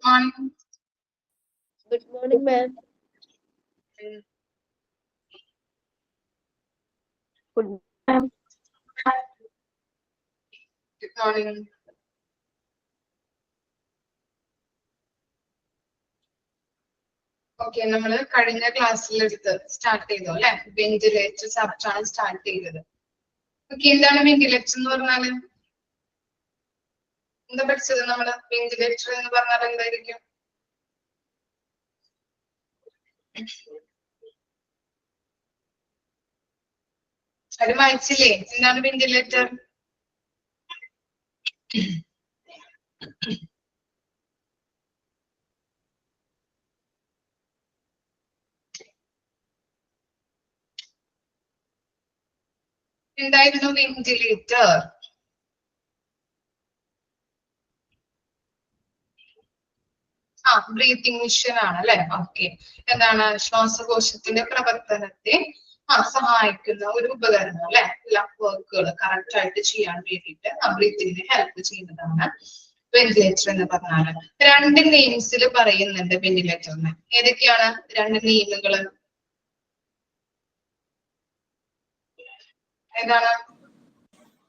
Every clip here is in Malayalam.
Good morning. Good morning, ma'am. Good ma'am. Good morning. Okay, നമ്മള് കഴിഞ്ഞ ക്ലാസ്സിൽ എടുത്ത് സ്റ്റാർട്ട് ചെയ്തു അല്ലെ? വെന്റിലേറ്റർ ചാപ്റ്റർ ആണ് സ്റ്റാർട്ട് ചെയ്തത്. ഓക്കെ, എന്താണ് വെന്റിലേറ്റർ എന്ന് പറഞ്ഞാല്? എന്താ പഠിച്ചത് നമ്മള്? വെന്റിലേറ്റർ എന്ന് പറഞ്ഞാൽ എന്തായിരിക്കും? അത് വായിച്ചില്ലേ? എന്താണ് വെന്റിലേറ്റർ? എന്തായിരുന്നു വെന്റിലേറ്റർ? ബ്രീത്തിങ് മെഷീൻ ആണ് അല്ലെ? ഓക്കെ, എന്താണ് ശ്വാസകോശത്തിന്റെ പ്രവർത്തനത്തെ സഹായിക്കുന്ന ഒരു ഉപകരണം അല്ലെ? എല്ലാ വർക്കുകൾ കറക്റ്റ് ആയിട്ട് ചെയ്യാൻ വേണ്ടിയിട്ട് ബ്രീത്തിങ്ങിനെ ഹെൽപ്പ് ചെയ്യുന്നതാണ് വെന്റിലേറ്റർ എന്ന് പറഞ്ഞാല്. രണ്ട് നെയിംസിൽ പറയുന്നുണ്ട് വെന്റിലേറ്ററിന്. ഏതൊക്കെയാണ് രണ്ട് നെയിമുകള്? ഏതാണ്?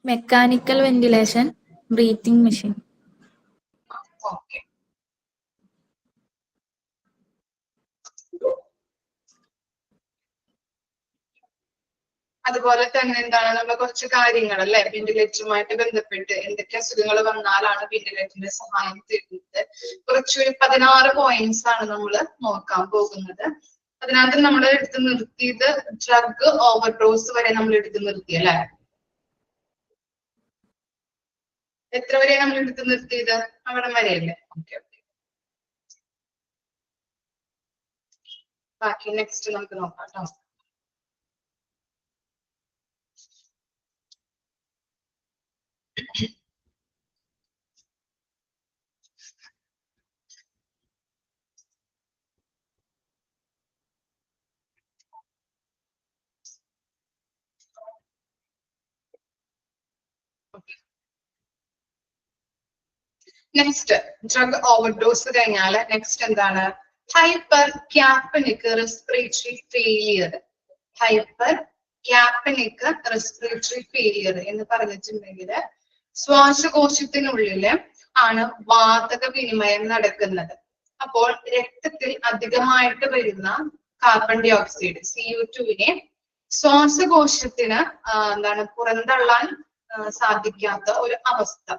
Mechanical ventilation, breathing machine. Okay, അതുപോലെ തന്നെ എന്താണ് നമ്മൾ കുറച്ച് കാര്യങ്ങൾ അല്ലെ വെന്റിലേറ്ററുമായിട്ട് ബന്ധപ്പെട്ട് എന്തൊക്കെ അസുഖങ്ങൾ വന്നാലാണ് വെന്റിലേറ്ററിന്റെ സഹായം തേടുന്നത്. കുറച്ചൊരു 16 പോയിന്റ്സ് ആണ് നമ്മൾ നോക്കാൻ പോകുന്നത്. അതിനകത്ത് നമ്മൾ എടുത്ത് നിർത്തിയത് ഡ്രഗ് ഓവർഡോസ് വരെ നമ്മൾ എടുത്ത് നിർത്തി അല്ലെ? എത്ര വരെ നമ്മൾ എടുത്ത് നിർത്തിയത്? അവിടെ വരെയല്ലേ? ഓക്കെ ഓക്കെ, ബാക്കി നെക്സ്റ്റ് നമുക്ക് നോക്കാം കേട്ടോ. നെക്സ്റ്റ് ഡ്രഗ് ഓവർഡോസ് കഴിഞ്ഞാല് നെക്സ്റ്റ് എന്താണ്? Hypercapnic respiratory failure. Hypercapnic respiratory failure എന്ന് പറഞ്ഞിട്ടുണ്ടെങ്കിൽ ശ്വാസകോശത്തിനുള്ളില് ആണ് വാതക വിനിമയം നടക്കുന്നത്. അപ്പോൾ രക്തത്തിൽ അധികമായിട്ട് വരുന്ന കാർബൺ ഡൈ ഓക്സൈഡ് CO2വിനെ ശ്വാസകോശത്തിന് എന്താണ് പുറന്തള്ളാൻ സാധിക്കാത്ത ഒരു അവസ്ഥ.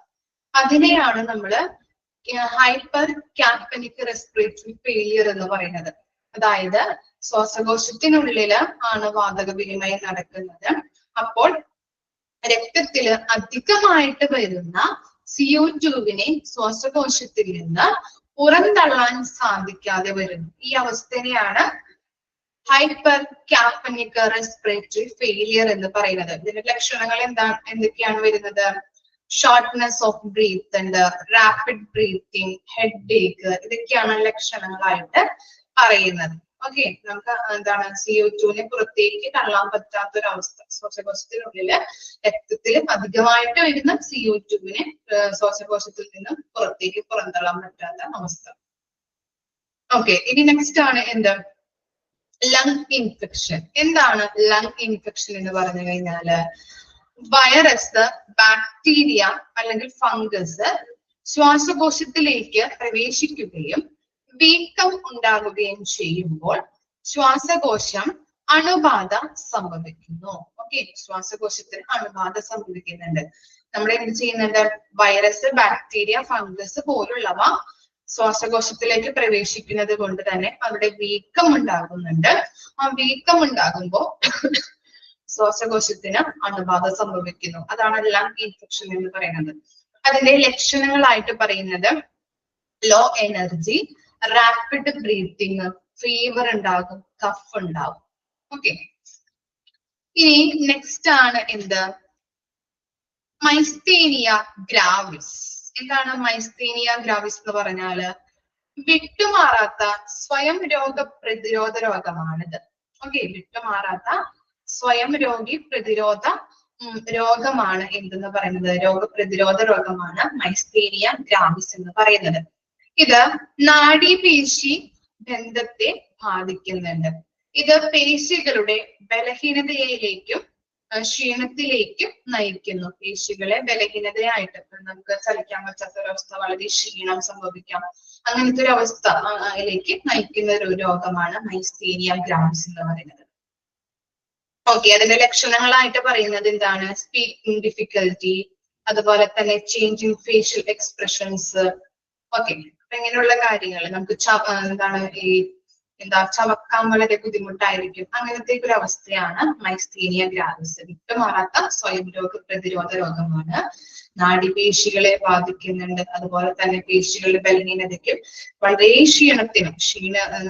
അതിനെയാണ് നമ്മള് ഹൈപ്പർ ക്യാപ്പനിക് റെസ്പിറേറ്ററി ഫെയിലിയർ എന്ന് പറയുന്നത്. അതായത് ശ്വാസകോശത്തിനുള്ളില് ആണ് വാതക വിനിമയം നടക്കുന്നത്. അപ്പോൾ രക്തത്തില് അധികമായിട്ട് വരുന്ന CO2വിനെ ശ്വാസകോശത്തിൽ നിന്ന് പുറന്തള്ളാൻ സാധിക്കാതെ വരുന്നു. ഈ അവസ്ഥയെയാണ് ഹൈപ്പർ ക്യാപ്പനിക് റെസ്പിറേറ്ററി ഫെയിലിയർ എന്ന് പറയുന്നത്. ഇതിന്റെ ലക്ഷണങ്ങൾ എന്തൊക്കെയാണ് വരുന്നത്? ഷോർട്ട്നെസ് ഓഫ് ബ്രീത്ത് ഉണ്ട്, റാപ്പിഡ് ബ്രീത്തിങ്, ഹെഡ് ഏക്ക്, ഇതൊക്കെയാണ് ലക്ഷണങ്ങളായിട്ട് പറയുന്നത്. ഓക്കെ, നമുക്ക് എന്താണ് CO2വിനെ പുറത്തേക്ക് തള്ളാൻ പറ്റാത്തൊരവസ്ഥ. ശ്വാസകോശത്തിനുള്ളില് രക്തത്തിൽ അധികമായിട്ട് വരുന്ന CO2വിനെ ശ്വാസകോശത്തിൽ നിന്ന് പുറത്തേക്ക് പുറന്തള്ളാൻ പറ്റാത്ത അവസ്ഥ. ഓക്കെ, ഇനി നെക്സ്റ്റ് ആണ് എന്ത്? Lung infection. എന്താണ് ലങ് ഇൻഫെക്ഷൻ എന്ന് പറഞ്ഞു കഴിഞ്ഞാല് വൈറസ്, ബാക്ടീരിയ അല്ലെങ്കിൽ ഫംഗസ് ശ്വാസകോശത്തിലേക്ക് പ്രവേശിക്കുകയും വീക്കം ഉണ്ടാകുകയും ചെയ്യുമ്പോൾ ശ്വാസകോശം അണുബാധ സംഭവിക്കുന്നു. ഓക്കെ, ശ്വാസകോശത്തിന് അണുബാധ സംഭവിക്കുന്നുണ്ട്. നമ്മൾ എന്ത് ചെയ്യുന്നുണ്ട്? വൈറസ്, ബാക്ടീരിയ, ഫംഗസ് പോലുള്ളവ ശ്വാസകോശത്തിലേക്ക് പ്രവേശിക്കുന്നത് കൊണ്ട് തന്നെ അവിടെ വീക്കം ഉണ്ടാകുന്നുണ്ട്. ആ വീക്കം ഉണ്ടാകുമ്പോൾ ശ്വാസകോശത്തിന് അണുബാധ സംഭവിക്കുന്നു. അതാണ് ലങ് ഇൻഫെക്ഷൻ എന്ന് പറയുന്നത്. അതിന്റെ ലക്ഷണങ്ങളായിട്ട് പറയുന്നത് low energy, rapid breathing, fever ഉണ്ടാകും, കഫ് ഉണ്ടാകും. ഓക്കെ, ഇനി നെക്സ്റ്റ് ആണ് എന്ത്? Myasthenia gravis. എന്താണ് മൈസ്തീനിയ ഗ്രാവിസ് എന്ന് പറഞ്ഞാല്? വിട്ടുമാറാത്ത സ്വയം രോഗ പ്രതിരോധ രോഗമാണിത്. ഓക്കെ, വിട്ടുമാറാത്ത സ്വയം രോഗി പ്രതിരോധ രോഗമാണ് എന്തെന്ന് പറയുന്നത്? രോഗപ്രതിരോധ രോഗമാണ് മൈസ്തീനിയ ഗ്രാവിസ് എന്ന് പറയുന്നത്. ഇത് നാഡീപേശി ബന്ധത്തെ ബാധിക്കുന്നുണ്ട്. ഇത് പേശികളുടെ ബലഹീനതയിലേക്കും ക്ഷീണത്തിലേക്കും നയിക്കുന്നു. പേശികളെ ബലഹീനതയായിട്ട് നമുക്ക് ചലിക്കാൻ പറ്റാത്ത ഒരവസ്ഥ, വളരെ ക്ഷീണം സംഭവിക്കാം, അങ്ങനത്തെ ഒരു അവസ്ഥയിലേക്ക് നയിക്കുന്ന ഒരു രോഗമാണ് മൈസ്തീനിയ ഗ്രാവിസ് എന്ന് പറയുന്നത്. ഓക്കെ, അതിന്റെ ലക്ഷണങ്ങളായിട്ട് പറയുന്നത് എന്താണ്? സ്പീക്കിംഗ് ഡിഫിക്കൽറ്റി, അതുപോലെ തന്നെ ചേഞ്ചിങ് ഫേഷ്യൽ എക്സ്പ്രഷൻസ്. ഓക്കെ, അപ്പൊ ഇങ്ങനെയുള്ള കാര്യങ്ങൾ നമുക്ക് എന്താണ് ചവക്കാൻ വളരെ ബുദ്ധിമുട്ടായിരിക്കും. അങ്ങനത്തെ ഒരു അവസ്ഥയാണ് മൈസ്തീനിയ ഗ്രാവിസ്. വിട്ടുമാറാത്ത സ്വയം പ്രതിരോധ രോഗമാണ്. നാഡീപേശികളെ ബാധിക്കുന്നുണ്ട്. അതുപോലെ തന്നെ പേശികളുടെ ബലഹീനതയ്ക്കും വളരെ ക്ഷീണത്തിനും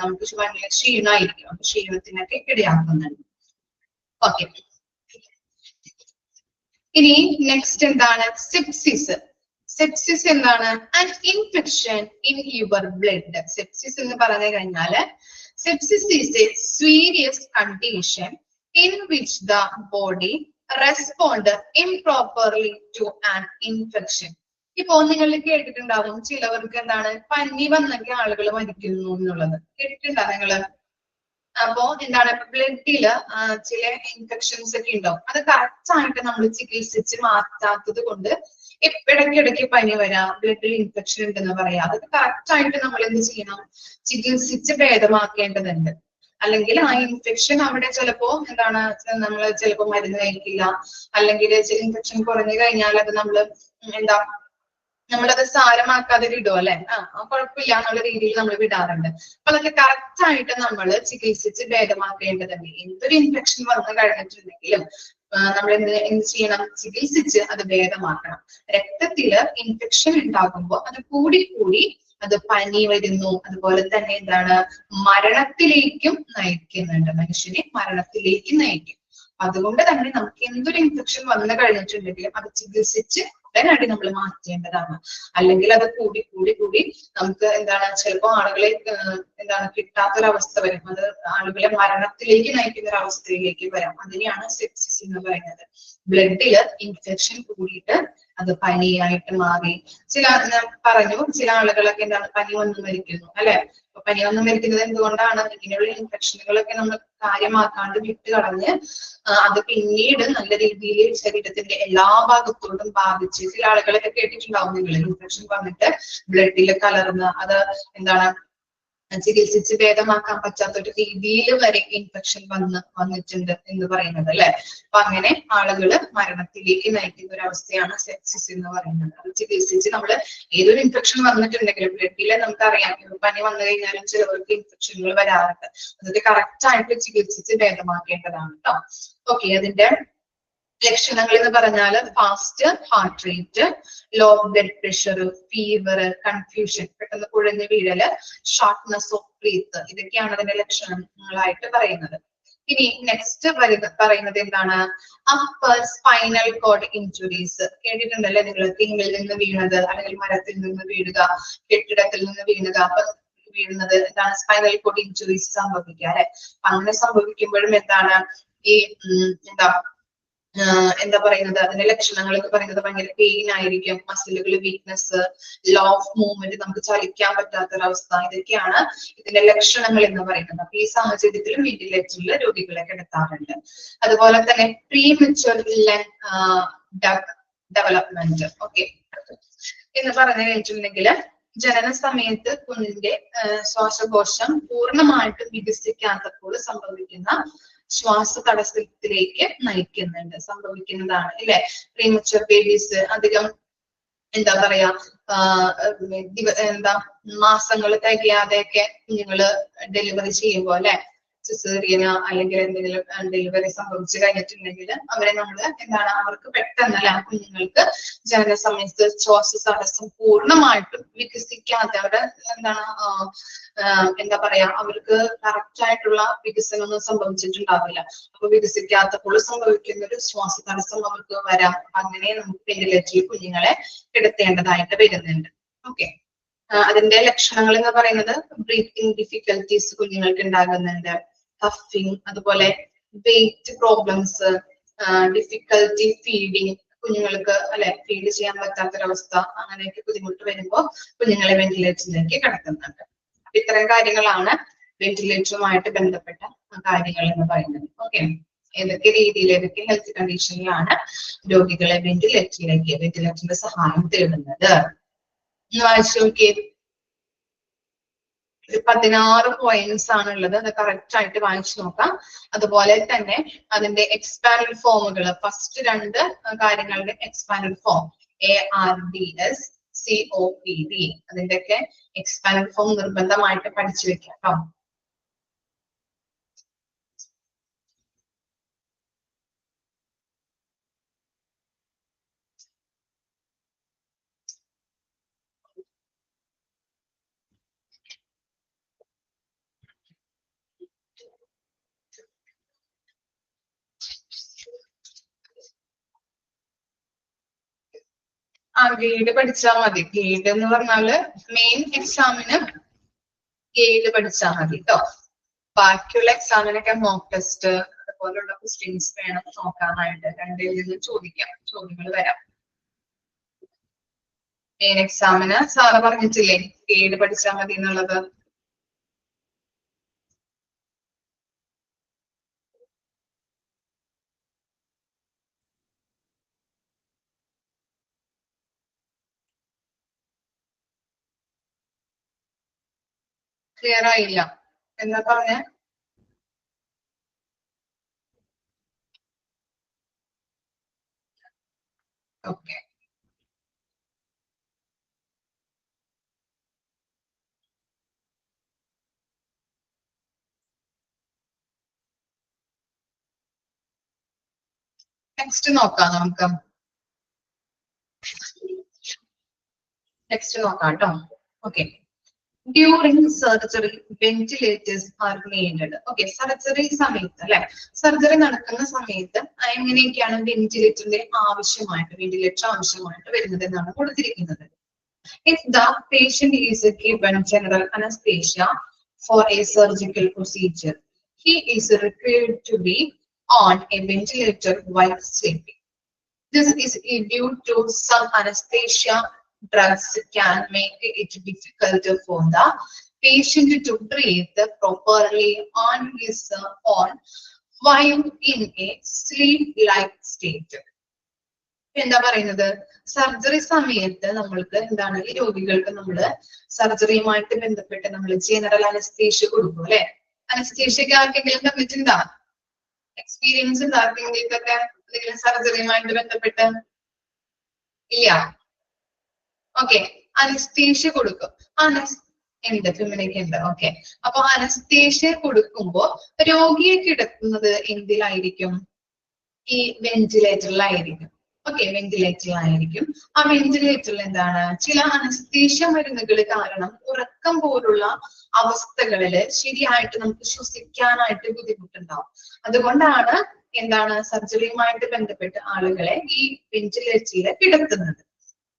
നമുക്ക് ഭയങ്കര ക്ഷീണമായിരിക്കും, അപ്പൊ ക്ഷീണത്തിനൊക്കെ ഇടയാക്കുന്നുണ്ട്. ഓക്കെ, ഇനി നെക്സ്റ്റ് എന്താണ്? സെപ്സിസ്. സെപ്സിസ് എന്താണ്? An infection in your blood. Sepsis എന്ന് പറഞ്ഞു കഴിഞ്ഞാല് sepsis is a serious condition in which the body respond improperly to an infection. ഇപ്പോ നിങ്ങൾ കേട്ടിട്ടുണ്ടാവും ചിലവർക്ക് എന്താണ് പനി വന്നൊക്കെ ആളുകൾ മരിക്കുന്നു എന്നുള്ളത്. കേട്ടിട്ടുണ്ടാവും നിങ്ങള്? അപ്പോ എന്താണ് ബ്ലഡില് ചില ഇൻഫെക്ഷൻസ് ഒക്കെ ഉണ്ടാവും. അത് കറക്റ്റ് ആയിട്ട് നമ്മൾ ചികിത്സിച്ച് മാറ്റാത്തത് കൊണ്ട് ഇടയ്ക്കിടയ്ക്ക് പനി വരാം, ബ്ലഡിൽ ഇൻഫെക്ഷൻ ഉണ്ടെന്ന് പറയാം. അതൊക്കെ കറക്റ്റ് ആയിട്ട് നമ്മൾ എന്ത് ചെയ്യണം? ചികിത്സിച്ച് ഭേദമാക്കേണ്ടതുണ്ട്. അല്ലെങ്കിൽ ആ ഇൻഫെക്ഷൻ അവിടെ ചിലപ്പോ എന്താണ് നമ്മൾ ചിലപ്പോ മരുന്ന് കഴിക്കില്ല, അല്ലെങ്കിൽ ഇൻഫെക്ഷൻ കുറഞ്ഞു കഴിഞ്ഞാൽ അത് നമ്മളത് സാരമാക്കാതെ വിടും അല്ലെ, കുഴപ്പമില്ല എന്നുള്ള രീതിയിൽ നമ്മൾ വിടാറുണ്ട്. അപ്പൊ അതൊക്കെ കറക്റ്റ് ആയിട്ട് നമ്മൾ ചികിത്സിച്ച് ഭേദമാക്കേണ്ടതുണ്ട്. എന്തൊരു ഇൻഫെക്ഷൻ വന്നു കഴിഞ്ഞിട്ടുണ്ടെങ്കിലും നമ്മൾ എന്ത് ചെയ്യണം? ചികിത്സിച്ച് അത് ഭേദമാക്കണം. രക്തത്തില് ഇൻഫെക്ഷൻ ഉണ്ടാകുമ്പോൾ അത് കൂടി അത് പനി വരുന്നു, അതുപോലെ തന്നെ എന്താണ് മരണത്തിലേക്കും നയിക്കുന്നുണ്ട്. മനുഷ്യനെ മരണത്തിലേക്ക് നയിക്കും. അതുകൊണ്ട് തന്നെ നമുക്ക് എന്തൊരു ഇൻഫെക്ഷൻ വന്നു കഴിഞ്ഞിട്ടുണ്ടെങ്കിലും അത് ചികിത്സിച്ച് ഉടനടി നമ്മൾ മാറ്റേണ്ടതാണ്. അല്ലെങ്കിൽ അത് കൂടി നമുക്ക് ചിലപ്പോ ആളുകളെ കിട്ടാത്തൊരവസ്ഥ വരും. അത് ആളുകളെ മരണത്തിലേക്ക് നയിക്കുന്ന ഒരു അവസ്ഥയിലേക്ക് വരാം. അതിനെയാണ് സെപ്സിസ് എന്ന് പറയുന്നത്. ബ്ലഡില് ഇൻഫെക്ഷൻ കൂടിയിട്ട് അത് പനിയായിട്ട് മാറി. ചില ആളുകളൊക്കെ പനി വന്നു മരിക്കുന്നു അല്ലെ. അപ്പൊ പനി വന്നു മരിക്കുന്നത് എന്തുകൊണ്ടാണ്? ഇങ്ങനെയുള്ള ഇൻഫെക്ഷനുകളൊക്കെ നമ്മൾ കാര്യമാക്കാണ്ട് വിട്ട് കളഞ്ഞ് അത് പിന്നീട് നല്ല രീതിയിൽ ശരീരത്തിന്റെ എല്ലാ ഭാഗത്തോടും ബാധിച്ച്, ചില ആളുകളൊക്കെ കേട്ടിട്ടുണ്ടാവും നിങ്ങൾ, ഇൻഫെക്ഷൻ വന്നിട്ട് ബ്ലഡിൽ കലർന്ന് അത് ചികിത്സിച്ച് ഭേദമാക്കാൻ പറ്റാത്ത ഒരു രീതിയിൽ വരെ ഇൻഫെക്ഷൻ വന്നിട്ടുണ്ട് എന്ന് പറയുന്നത് അല്ലെ. അപ്പൊ അങ്ങനെ ആളുകള് മരണത്തിലേക്ക് നയിക്കുന്ന ഒരു അവസ്ഥയാണ് സെപ്സിസ് എന്ന് പറയുന്നത്. അത് ചികിത്സിച്ച് നമ്മൾ ഏതൊരു ഇൻഫെക്ഷൻ വന്നിട്ടുണ്ടെങ്കിലും ബ്ലഡില് നമുക്കറിയാം, പനി വന്നു കഴിഞ്ഞാലും ചിലവർക്ക് ഇൻഫെക്ഷനുകൾ വരാറുണ്ട്. അതൊക്കെ കറക്റ്റ് ആയിട്ട് ചികിത്സിച്ച് ഭേദമാക്കേണ്ടതാണ് കേട്ടോ. ഓക്കെ, അതിന്റെ ലക്ഷണങ്ങൾ എന്ന് പറഞ്ഞാല് fast heart rate, low blood pressure, fever, confusion, പെട്ടെന്ന് കുഴഞ്ഞു വീഴല്, ഷോർട്ട്നെസ് ഓഫ് ബ്രീത്ത്, ഇതൊക്കെയാണ് അതിന്റെ ലക്ഷണങ്ങളായിട്ട് പറയുന്നത്. ഇനി നെക്സ്റ്റ് പറയുന്നത് എന്താണ്? Upper spinal cord injuries. കേട്ടിട്ടുണ്ടല്ലേ നിങ്ങൾ? തെങ്ങിൽ നിന്ന് വീണത്, അല്ലെങ്കിൽ മരത്തിൽ നിന്ന് വീഴുക, കെട്ടിടത്തിൽ നിന്ന് വീഴുന്നത് എന്താണ്? സ്പൈനൽ കോഡ് ഇഞ്ചുറീസ് സംഭവിക്കുക അല്ലെ. അങ്ങനെ സംഭവിക്കുമ്പോഴും എന്താണ് ഈ എന്താ പറയുന്നത്? അതിന്റെ ലക്ഷണങ്ങൾ എന്ന് പറയുന്നത് ഭയങ്കര പെയിൻ ആയിരിക്കും, മസിലുകൾ വീക്ക്നെസ്, ലോ ഓഫ് മൂവ്മെന്റ്, നമുക്ക് ചലിക്കാൻ പറ്റാത്തൊരവസ്ഥ, ഇതൊക്കെയാണ് ഇതിന്റെ ലക്ഷണങ്ങൾ എന്ന് പറയുന്നത്. അപ്പൊ ഈ സാഹചര്യത്തിലും വെന്റിലേറ്ററിൽ രോഗികളെ കിടത്താറുണ്ട്. അതുപോലെ തന്നെ പ്രീമച്വർ ലങ് ഡെവലപ്മെന്റ്. ഓക്കെ, എന്ന് പറഞ്ഞു കഴിഞ്ഞിട്ടുണ്ടെങ്കിൽ ജനന സമയത്ത് കുഞ്ഞിന്റെ ശ്വാസകോശം പൂർണ്ണമായിട്ടും വികസിക്കാത്തപ്പോൾ സംഭവിക്കുന്ന ശ്വാസ തടസ്സത്തിലേക്ക് സംഭവിക്കുന്നതാണ് അല്ലെ. പ്രീമച്വർ ബേബീസ് അധികം മാസങ്ങൾ തികയാതെയൊക്കെ കുഞ്ഞുങ്ങള് ഡെലിവറി ചെയ്യുമ്പോ അല്ലെ, സിസേറിയനോ അല്ലെങ്കിൽ എന്തെങ്കിലും ഡെലിവറി സംഭവിച്ചു കഴിഞ്ഞിട്ടുണ്ടെങ്കിൽ അവരെ നമ്മള് അവർക്ക് പെട്ടെന്നല്ല കുഞ്ഞുങ്ങൾക്ക് ജനന സമയത്ത് ശ്വാസ തടസ്സം പൂർണ്ണമായിട്ടും വികസിക്കാതെ അവിടെ അവർക്ക് കറക്റ്റ് ആയിട്ടുള്ള വികസനം ഒന്നും സംഭവിച്ചിട്ടുണ്ടാവില്ല. അപ്പൊ വികസിക്കാത്തപ്പോൾ സംഭവിക്കുന്ന ഒരു ശ്വാസ തടസ്സം അവർക്ക് വരാം. അങ്ങനെ നമുക്ക് വെന്റിലേറ്ററിൽ കുഞ്ഞുങ്ങളെ കിടത്തേണ്ടതായിട്ട് വരുന്നുണ്ട്. ഓക്കെ, അതിന്റെ ലക്ഷണങ്ങൾ എന്ന് പറയുന്നത് ബ്രീത്തിങ് ഡിഫിക്കൽറ്റീസ് കുഞ്ഞുങ്ങൾക്ക് ഉണ്ടാകുന്നുണ്ട്, കഫിങ്, അതുപോലെ വെയിറ്റ് പ്രോബ്ലംസ്, ഡിഫിക്കൽറ്റി ഫീഡിങ്, കുഞ്ഞുങ്ങൾക്ക് അല്ലെ ഫീഡ് ചെയ്യാൻ പറ്റാത്തൊരവസ്ഥ അങ്ങനെയൊക്കെ ബുദ്ധിമുട്ട് വരുമ്പോൾ കുഞ്ഞുങ്ങളെ വെന്റിലേറ്ററിലേക്ക് കടത്തുന്നുണ്ട്. അപ്പൊ ഇത്തരം കാര്യങ്ങളാണ് വെന്റിലേറ്ററുമായിട്ട് ബന്ധപ്പെട്ട കാര്യങ്ങൾ എന്ന് പറയുന്നത്. ഓക്കെ, ഏതൊക്കെ രീതിയിൽ ഏതൊക്കെ ഹെൽത്ത് കണ്ടീഷനിലാണ് രോഗികളെ വെന്റിലേറ്ററിന്റെ സഹായം തേടുന്നത് വായിച്ചു നോക്കിയേ. 16 പോയിന്റ്സ് ആണുള്ളത്. അത് കറക്റ്റ് ആയിട്ട് വായിച്ചു നോക്കാം. അതുപോലെ തന്നെ അതിന്റെ എക്സ്പാൻഡ് ഫോമുകൾ, ഫസ്റ്റ് 2 കാര്യങ്ങളുടെ എക്സ്പാൻഡ് ഫോം ARDS COPD, അതിന്റെയൊക്കെ എക്സ്പാൻഡ് ഫോം നിർബന്ധമായിട്ട് പഠിച്ചു വെക്കാം കേട്ടോ. ഗൈഡ് പഠിച്ചാൽ മതി. ഗൈഡ് എന്ന് പറഞ്ഞാല് മെയിൻ എക്സാമിന് ഗൈഡ് പഠിച്ചാൽ മതി കേട്ടോ. ബാക്കിയുള്ള എക്സാമിനൊക്കെ മോക്ക് ടെസ്റ്റ് അതുപോലുള്ള ക്വസ്റ്റ്യൻസ് വേണം നോക്കാനായിട്ട്. രണ്ടിൽ നിന്ന് ചോദ്യങ്ങൾ വരാം. മെയിൻ എക്സാമിന് സാറ് പറഞ്ഞിട്ടില്ലേ ഗൈഡ് പഠിച്ചാൽ മതി എന്നുള്ളത്? ക്ലിയർ ആയില്ല എന്നാ പറഞ്ഞ? ഓക്കെ, നെക്സ്റ്റ് നോക്കാം. നമുക്ക് നെക്സ്റ്റ് നോക്കാം കേട്ടോ. Okay, during surgery ventilators R needed. Okay, surgery സമയത്ത് അല്ലെ, സർജറി നടക്കുന്ന സമയത്ത് എങ്ങനെയൊക്കെയാണ് വെന്റിലേറ്റർ ആവശ്യമായിട്ട് വരുന്നത് എന്നാണ് കൊടുത്തിരിക്കുന്നത്. If the patient is given general anesthesia for a surgical procedure, he is required to be on a ventilator while sleeping. This is due to some anesthesia drugs can make it difficult for the patient to breathe properly on his own while in a sleep-like state. എന്താ പറയുന്നത്? സർജറി സമയത്ത് നമ്മൾക്ക് എന്താണ്, ഈ രോഗികൾക്ക് നമ്മള് സർജറിയുമായിട്ട് ബന്ധപ്പെട്ട് നമ്മൾ ജനറൽ അനസ്തേഷ്യ കൊടുക്കും അല്ലെ. അനസ്തേഷ്യക്ക് ആർക്കെങ്കിലും തന്നിട്ടുണ്ടാ? എക്സ്പീരിയൻസ് ഉണ്ട് ആർക്കെങ്കിലൊക്കെ എന്തെങ്കിലും സർജറിയുമായിട്ട് ബന്ധപ്പെട്ട്? ഇല്ല. ഓക്കെ, അനസ്തേഷ്യ കൊടുക്കും. ഉണ്ട്, ഫെമിനയ്ക്ക് ഉണ്ട്. ഓക്കെ, അപ്പൊ അനസ്തേഷ്യ കൊടുക്കുമ്പോ രോഗിയെ കിടത്തുന്നത് എന്തിലായിരിക്കും? ഈ വെന്റിലേറ്ററിലായിരിക്കും. ഓക്കെ, വെന്റിലേറ്ററിലായിരിക്കും. ആ വെന്റിലേറ്ററിൽ എന്താണ്, ചില അനസ്തേഷ്യ മരുന്നുകൾ കാരണം ഉറക്കം പോലുള്ള അവസ്ഥകളില് ശരിയായിട്ട് നമുക്ക് ശ്വസിക്കാനായിട്ട് ബുദ്ധിമുട്ടുണ്ടാവും. അതുകൊണ്ടാണ് എന്താണ് സർജറിയുമായിട്ട് ബന്ധപ്പെട്ട് ആളുകളെ ഈ വെന്റിലേറ്ററിൽ കിടത്തുന്നത്.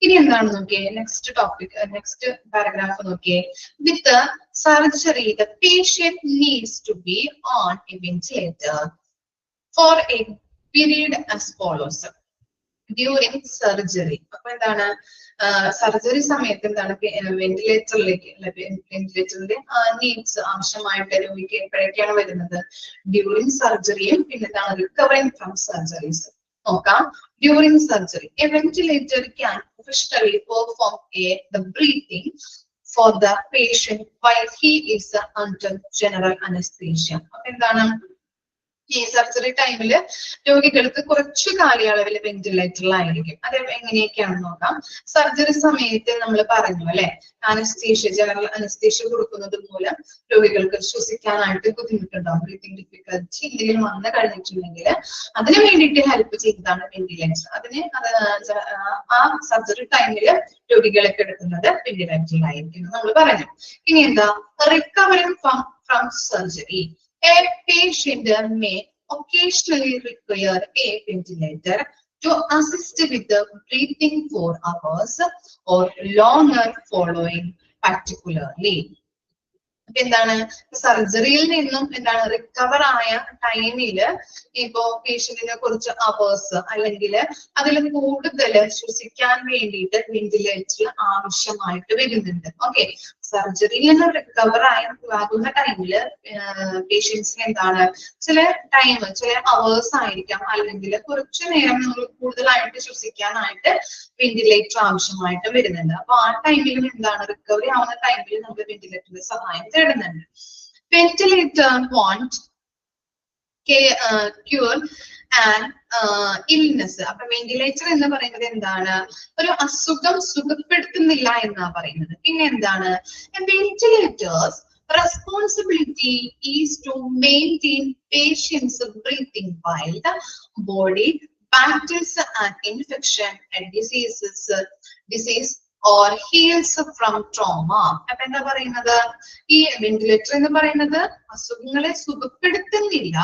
ഇനി എന്താണ് നോക്കിയേ, നെക്സ്റ്റ് ടോപ്പിക്, നെക്സ്റ്റ് പാരഗ്രാഫ് നോക്കിയേ. With surgery the patient needs to be on a ventilator for a period as follows. During surgery, അപ്പൊ എന്താണ് സർജറി സമയത്ത് എന്താണ് വെന്റിലേറ്ററിന്റെ നീഡ്സ് ആവശ്യമായിട്ട് രോഗിക്ക് എപ്പോഴൊക്കെയാണ് വരുന്നത്? ഡ്യൂറിങ് സർജറിയും പിന്നെ എന്താണ് റിക്കവറിങ് ഫ്രം സർജറീസ്. നോക്കാം. During surgery A ventilator can officially perform the breathing for the patient while he is under general anesthesia. അപ്പൊ എന്താണ് ഈ സർജറി ടൈമില് രോഗികൾക്ക് കുറച്ചു കാലയളവിൽ വെന്റിലേറ്ററിലായിരിക്കും. അത് എങ്ങനെയൊക്കെയാണെന്ന് നോക്കാം. സർജറി സമയത്ത് നമ്മൾ പറഞ്ഞു അല്ലെ, അനസ്തേഷ്യ ജനറൽ അനസ്തേഷ്യ കൊടുക്കുന്നത് മൂലം രോഗികൾക്ക് ശ്വസിക്കാനായിട്ട് ബുദ്ധിമുട്ടുണ്ടാവും, ബ്രീത്തിങ് ഡിഫിക്കൽറ്റി എന്തെങ്കിലും വന്നു കഴിഞ്ഞിട്ടുണ്ടെങ്കിൽ അതിന് വേണ്ടിയിട്ട് ഹെൽപ്പ് ചെയ്തതാണ് വെന്റിലേറ്റർ. ആ സർജറി ടൈമില് രോഗികളെ കിടക്കുന്നത് വെന്റിലേറ്ററിലായിരിക്കും നമ്മൾ പറഞ്ഞു. ഇനി എന്താ, recovering from surgery. A patient may occasionally require a ventilator to assist with the breathing for hours or longer following particularly. എന്താണ് സർജറിയിൽ നിന്നും എന്താണ് റിക്കവർ ആയ ടൈമില് ഇപ്പോ പേഷ്യന്റിനെ കുറച്ച് അവേഴ്സ് അല്ലെങ്കിൽ അതിൽ കൂടുതൽ ശ്വസിക്കാൻ വേണ്ടിയിട്ട് വെന്റിലേറ്റർ ആവശ്യമായിട്ട് വരുന്നുണ്ട്. ഓക്കെ, സർജറിയിൽ നിന്ന് റിക്കവർ ആകുന്ന ടൈമില് പേഷ്യൻസിന് എന്താണ് ചില ടൈം ചില അവേഴ്സ് ആയിരിക്കാം അല്ലെങ്കിൽ കുറച്ചു നേരം നമ്മൾ കൂടുതലായിട്ട് ശ്വസിക്കാനായിട്ട് വെന്റിലേറ്റർ ആവശ്യമായിട്ട് വരുന്നുണ്ട്. അപ്പൊ ആ ടൈമിലും എന്താണ് റിക്കവറി ആവുന്ന ടൈമിൽ നമ്മൾ വെന്റിലേറ്ററിന്റെ സഹായം തേടുന്നുണ്ട്. Ventilator won't cure and illness. അപ്പൊ വെന്റിലേറ്റർ എന്ന് പറയുന്നത് എന്താണ്, ഒരു അസുഖം സുഖപ്പെടുത്തുന്നില്ല എന്നാ പറയുന്നത്. പിന്നെ എന്താണ്, ventilators responsibility is to maintain patient's breathing while the body battles an infection and disease or heals from trauma. അപ്പൊ എന്താ പറയുന്നത്, ഈ വെന്റിലേറ്റർ എന്ന് പറയുന്നത് അസുഖങ്ങളെ സുഖപ്പെടുത്തുന്നില്ല,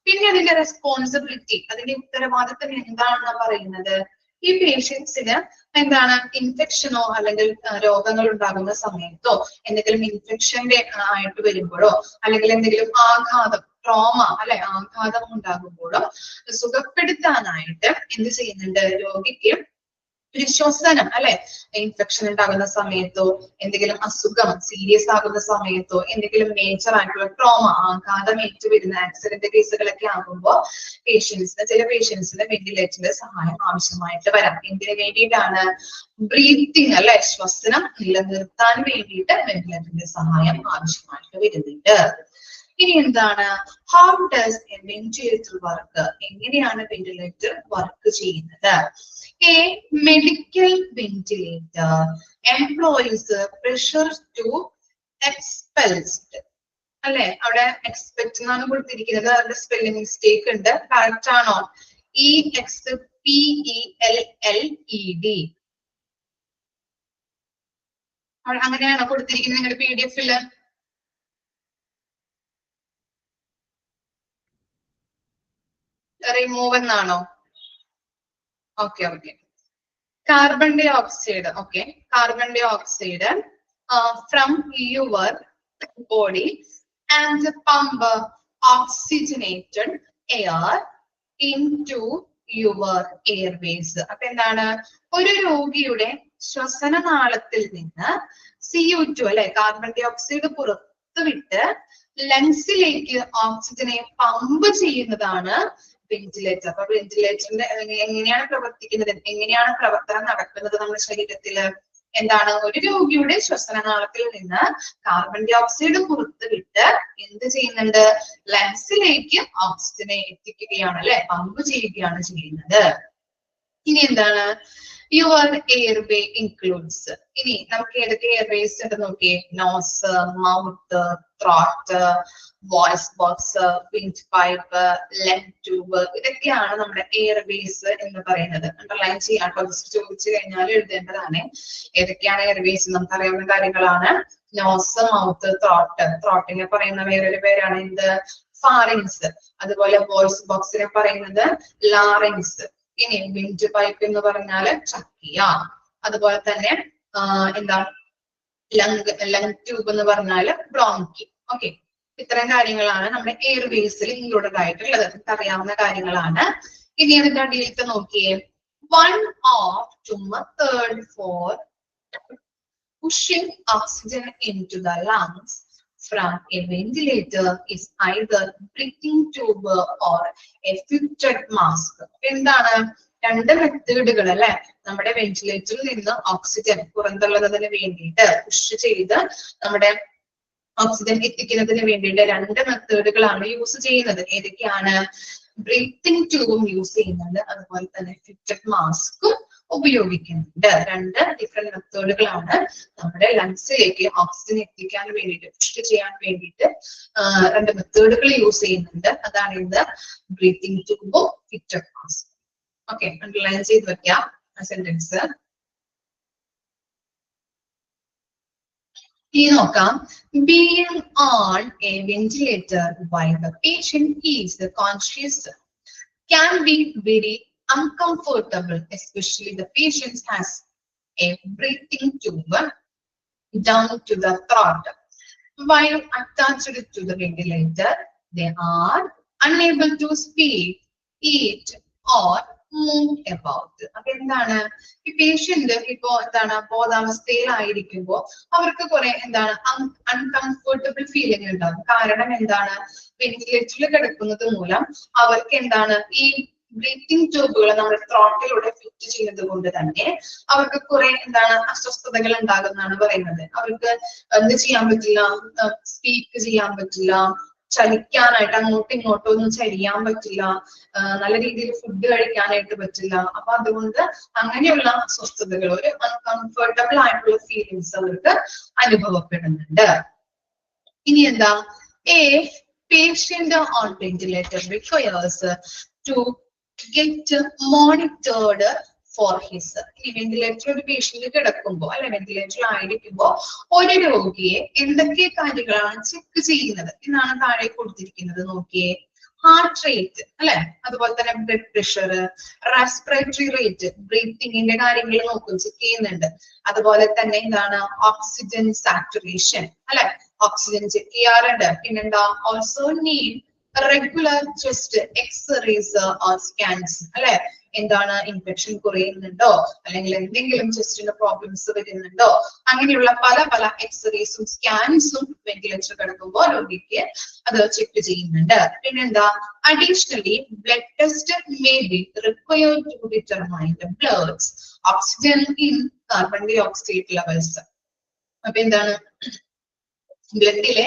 പിന്നെ അതിന്റെ റെസ്പോൺസിബിലിറ്റി അതിന്റെ ഉത്തരവാദിത്തം എന്താണെന്ന് പറയുന്നത് ഈ പേഷ്യൻസിന് എന്താണ് ഇൻഫെക്ഷനോ അല്ലെങ്കിൽ രോഗങ്ങൾ ഉണ്ടാകുന്ന സമയത്തോ എന്തെങ്കിലും ഇൻഫെക്ഷന്റെ ആയിട്ട് വരുമ്പോഴോ അല്ലെങ്കിൽ എന്തെങ്കിലും ആഘാതം ട്രോമ അല്ലെ ആഘാതം ഉണ്ടാകുമ്പോഴോ സുഖപ്പെടുത്താനായിട്ട് എന്ത് ചെയ്യുന്നുണ്ട്, രോഗിക്ക് ഒരു ശ്വസനം അല്ലെ ഇൻഫെക്ഷൻ ഉണ്ടാകുന്ന സമയത്തോ എന്തെങ്കിലും അസുഖം സീരിയസ് ആകുന്ന സമയത്തോ എന്തെങ്കിലും മേജർ ആയിട്ടുള്ള ട്രോമ ആഘാതം ഏറ്റുവരുന്ന ആക്സിഡന്റ് കേസുകളൊക്കെ ആകുമ്പോൾ ചില പേഷ്യൻസിന് വെന്റിലേറ്ററിന്റെ സഹായം ആവശ്യമായിട്ട് വരാം. എന്തിനു വേണ്ടിയിട്ടാണ്, ബ്രീത്തിങ് അല്ലെ ശ്വസനം നിലനിർത്താൻ വേണ്ടിയിട്ട് വെന്റിലേറ്ററിന്റെ സഹായം ആവശ്യമായിട്ട് വരുന്നുണ്ട്. ഇനി എന്താണ്, how does A ventilator work, എങ്ങനെയാണ് വെന്റിലേറ്റർ വർക്ക് ചെയ്യുന്നത്? A medical ventilator employs pressure to expelled അല്ലെ, അവിടെ എക്സ്പെക്ട് എന്നാണ് കൊടുത്തിരിക്കുന്നത്, അതിന്റെ സ്പെല്ലിംഗ് മിസ്റ്റേക്ക് ഉണ്ട്, കറക്റ്റ് ആണോ? EXPELLED അങ്ങനെയാണോ കൊടുത്തിരിക്കുന്നത് നിങ്ങളുടെ PDF-ല്? റിമൂവ് എന്നാണോ? Okay okay, carbon dioxide. Okay, carbon dioxide from your body and pump oxygenated air into your airways. അപ്പൊ എന്താണ്, ഒരു രോഗിയുടെ ശ്വസനനാളത്തിൽ നിന്ന് CO2 അല്ലെ കാർബൺ ഡൈ ഓക്സൈഡ് പുറത്തുവിട്ട് ലങ്സിലേക്ക് ഓക്സിജനെ പമ്പ് ചെയ്യുന്നതാണ് വെന്റിലേറ്റർ. അപ്പൊ വെന്റിലേറ്ററിന്റെ എങ്ങനെയാണ് പ്രവർത്തിക്കുന്നത്, എങ്ങനെയാണ് പ്രവർത്തനം നടക്കുന്നത് നമ്മുടെ ശരീരത്തില്? എന്താണ്, ഒരു രോഗിയുടെ ശ്വസനനാളത്തിൽ നിന്ന് കാർബൺ ഡൈ ഓക്സൈഡ് പുറത്തുവിട്ട് എന്ത് ചെയ്യുന്നുണ്ട്, ലങ്സിലേക്ക് ഓക്സിജനെ എത്തിക്കുകയാണ് അല്ലെ, പമ്പ് ചെയ്യുകയാണ് ചെയ്യുന്നത്. ഇനി എന്താണ്, യുവർ എയർവേ ഇൻക്ലൂഡ്സ്. ഇനി നമുക്ക് ഏതൊക്കെ എയർവേസ് ഉണ്ട് നോക്കിയേ, nose, mouth, throat, voice box, wind pipe, lung tube, ഇതൊക്കെയാണ് നമ്മുടെ എയർവേസ് എന്ന് പറയുന്നത്. അണ്ടർലൈൻ ചെയ്യാൻ ചോദിച്ചു കഴിഞ്ഞാൽ എഴുതേണ്ടതാണ് ഏതൊക്കെയാണ് എയർവേസ്. നമുക്ക് അറിയാവുന്ന കാര്യങ്ങളാണ്. Nose, mouth, throat. ത്രോട്ടിനെ പറയുന്ന വേറൊരു പേരാണ് എന്ത്, ഫാറിങ്സ്. അതുപോലെ വോയിസ് ബോക്സിനെ പറയുന്നത് ലാറിങ്സ്. ഇനി വിൻഡ് പൈപ്പ് എന്ന് പറഞ്ഞാല് ട്രക്കിയ. അതുപോലെ തന്നെ എന്താ ലങ് ട്യൂബ് എന്ന് പറഞ്ഞാല് ബ്രോങ്കി. ഓക്കെ, ഇത്രയും കാര്യങ്ങളാണ് നമ്മുടെ എയർവേസിൽ ഇൻക്ലൂഡഡ് ആയിട്ടുള്ളത്. നമുക്ക് അറിയാവുന്ന കാര്യങ്ങളാണ്. ഇനി അതിന്റെ അടിയിലത്തെ നോക്കിയേ, 1 of 2 method for pushing oxygen into the lungs from a ventilator is either breathing tube or a fitted mask. എന്താണ്, രണ്ട് മെത്തേഡുകൾ അല്ലെ നമ്മുടെ വെന്റിലേറ്ററിൽ നിന്ന് ഓക്സിജൻ പുറന്തള്ളുന്നതിന് വേണ്ടിയിട്ട് പുഷ് ചെയ്ത് നമ്മുടെ ഓക്സിജൻ എത്തിക്കുന്നതിന് വേണ്ടിയിട്ട് രണ്ട് മെത്തേഡുകളാണ് യൂസ് ചെയ്യുന്നത്. ഏതൊക്കെയാണ്, ബ്രീത്തിങ് ട്യൂബും യൂസ് ചെയ്യുന്നുണ്ട്, അതുപോലെ തന്നെ ഫിറ്റഡ് മാസ്കും ഉപയോഗിക്കുന്നുണ്ട്. രണ്ട് ഡിഫറെന്റ് മെത്തേഡുകളാണ് നമ്മുടെ ലങ്സിലേക്ക് ഓക്സിജൻ എത്തിക്കാൻ വേണ്ടിയിട്ട് പുഷ് ചെയ്യാൻ വേണ്ടിയിട്ട് രണ്ട് മെത്തേഡുകൾ യൂസ് ചെയ്യുന്നുണ്ട്. അതാണ് ഇത് ബ്രീത്തിങ് ട്യൂബും ഫിറ്റഡ് മാസ്കും. ഓക്കെ, അണ്ടർലൈൻ ചെയ്ത് വെക്കാം സെന്റൻസ്. ഇനി നോക്കാം, being on a ventilator while the patient is conscious can be very uncomfortable, especially the patient has a breathing tube down to the throat. while attached to the ventilator, they are unable to speak, eat or move about. അപ്പൊ എന്താണ് ഈ പേഷ്യന്റ് ഇപ്പോ എന്താണ് ബോധാവസ്ഥയിലായിരിക്കുമ്പോ അവർക്ക് കുറെ എന്താണ് അൺകംഫർട്ടബിൾ ഫീലിംഗ് ഉണ്ടാകും. കാരണം എന്താണ് വെന്റിലേറ്ററിൽ കിടക്കുന്നത് മൂലം അവർക്ക് എന്താണ് ഈ ബ്രീത്തിങ് ട്യൂബുകൾ നമ്മുടെ ത്രോട്ടിലൂടെ ഫിറ്റ് ചെയ്യുന്നത് കൊണ്ട് തന്നെ അവർക്ക് കുറെ എന്താണ് അസ്വസ്ഥതകൾ ഉണ്ടാകുമെന്നാണ് പറയുന്നത്. അവർക്ക് എന്ത് ചെയ്യാൻ പറ്റില്ല, സ്പീക്ക് ചെയ്യാൻ പറ്റില്ല, ചലിക്കാനായിട്ട് അങ്ങോട്ടും ഇങ്ങോട്ടും ഒന്നും ചരിയാൻ പറ്റില്ല, നല്ല രീതിയിൽ ഫുഡ് കഴിക്കാനായിട്ട് പറ്റില്ല. അപ്പൊ അതുകൊണ്ട് അങ്ങനെയുള്ള അസ്വസ്ഥതകൾ, ഒരു അൺകംഫർട്ടബിൾ ആയിട്ടുള്ള ഫീലിങ്സ് അവർക്ക് അനുഭവപ്പെടുന്നുണ്ട്. ഇനി എന്താ, a patient on ventilator requires to get monitored for his. ഈ വെന്റിലേറ്റർ ഒരു പേഷ്യന്റ് കിടക്കുമ്പോ അല്ലെ വെന്റിലേറ്ററിൽ ആയിരിക്കുമ്പോ ഒരു രോഗിയെ എന്തൊക്കെ കാര്യങ്ങളാണ് ചെക്ക് ചെയ്യുന്നത് എന്നാണ് താഴെ കൊടുത്തിരിക്കുന്നത്. നോക്കിയേ, ഹാർട്ട് റേറ്റ് അല്ലെ, അതുപോലെ തന്നെ ബ്ലഡ് പ്രഷർ, റെസ്പിറേറ്ററി റേറ്റ്, ബ്രീത്തിങ്ങിന്റെ കാര്യങ്ങൾ നോക്കും, ചെക്ക് ചെയ്യുന്നുണ്ട്. അതുപോലെ തന്നെ എന്താണ് ഓക്സിജൻ സാച്ചുറേഷൻ അല്ലെ, ഓക്സിജൻ ചെക്ക് ചെയ്യാറുണ്ട്. പിന്നെന്താ, also need regular chest X-rays or scans അല്ലെ, എന്താണ് ഇൻഫെക്ഷൻ കുറയുന്നുണ്ടോ അല്ലെങ്കിൽ എന്തെങ്കിലും ചെസ്റ്റിന് പ്രോബ്ലംസ് വരുന്നുണ്ടോ, അങ്ങനെയുള്ള പല പല എക്സ്റേസും സ്കാൻസും വെന്റിലേറ്റർ കിടക്കുമ്പോൾ രോഗിക്ക് അത് ചെക്ക് ചെയ്യുന്നുണ്ട്. പിന്നെന്താ, additionally blood test may be required to determine the blood's oxygen in carbon dioxide levels. അപ്പൊ എന്താണ്, ബ്ലഡിലെ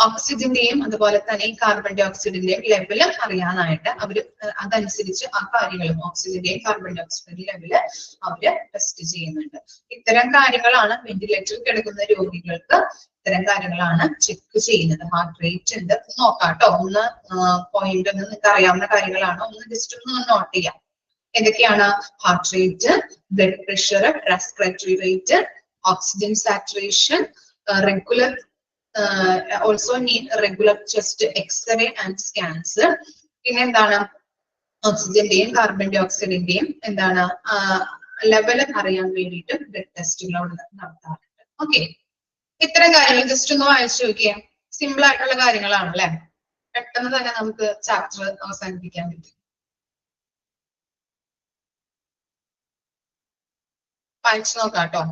ഓക്സിജന്റെയും അതുപോലെ തന്നെ കാർബൺ ഡൈ ഓക്സൈഡിന്റെയും ലെവല് അറിയാനായിട്ട് അവര് അതനുസരിച്ച് ആ കാര്യങ്ങളും ഓക്സിജന്റെയും കാർബൺ ഡൈ ഓക്സൈഡിന്റെ ലെവല് അവര് ടെസ്റ്റ് ചെയ്യുന്നുണ്ട്. ഇത്തരം കാര്യങ്ങളാണ് വെന്റിലേറ്ററിൽ കിടക്കുന്ന രോഗികൾക്ക്, ഇത്തരം കാര്യങ്ങളാണ് ചെക്ക് ചെയ്യുന്നത്. ഹാർട്ട് റേറ്റ് ഉണ്ട്, നോക്കാട്ടോ, ഒന്ന് പോയിന്റ് ഒന്ന് നിങ്ങൾക്ക് അറിയാവുന്ന കാര്യങ്ങളാണ്, ഒന്ന് ജസ്റ്റ് ഒന്ന് നോട്ട് ചെയ്യാം. എന്തൊക്കെയാണ്, heart rate, blood pressure, respiratory rate, oxygen saturation, regular also need regular chest x-ray and scans. പിന്നെ എന്താണ്, ഓക്സിജന്റെയും കാർബൺ ഡൈ ഓക്സൈഡിന്റെയും എന്താണ് ലെവൽ അറിയാൻ വേണ്ടിയിട്ട് ബ്ലഡ് ടെസ്റ്റുകൾ നടത്താറുണ്ട്. ഓക്കെ, ഇത്തരം കാര്യങ്ങൾ ജസ്റ്റ് ഒന്ന് വായിച്ചു നോക്കിയേ. സിമ്പിൾ ആയിട്ടുള്ള കാര്യങ്ങളാണ് അല്ലെ, പെട്ടെന്ന് തന്നെ നമുക്ക് ചാപ്റ്റർ അവസാനിപ്പിക്കാൻ പറ്റും. വായിച്ചു നോക്കാട്ടോ.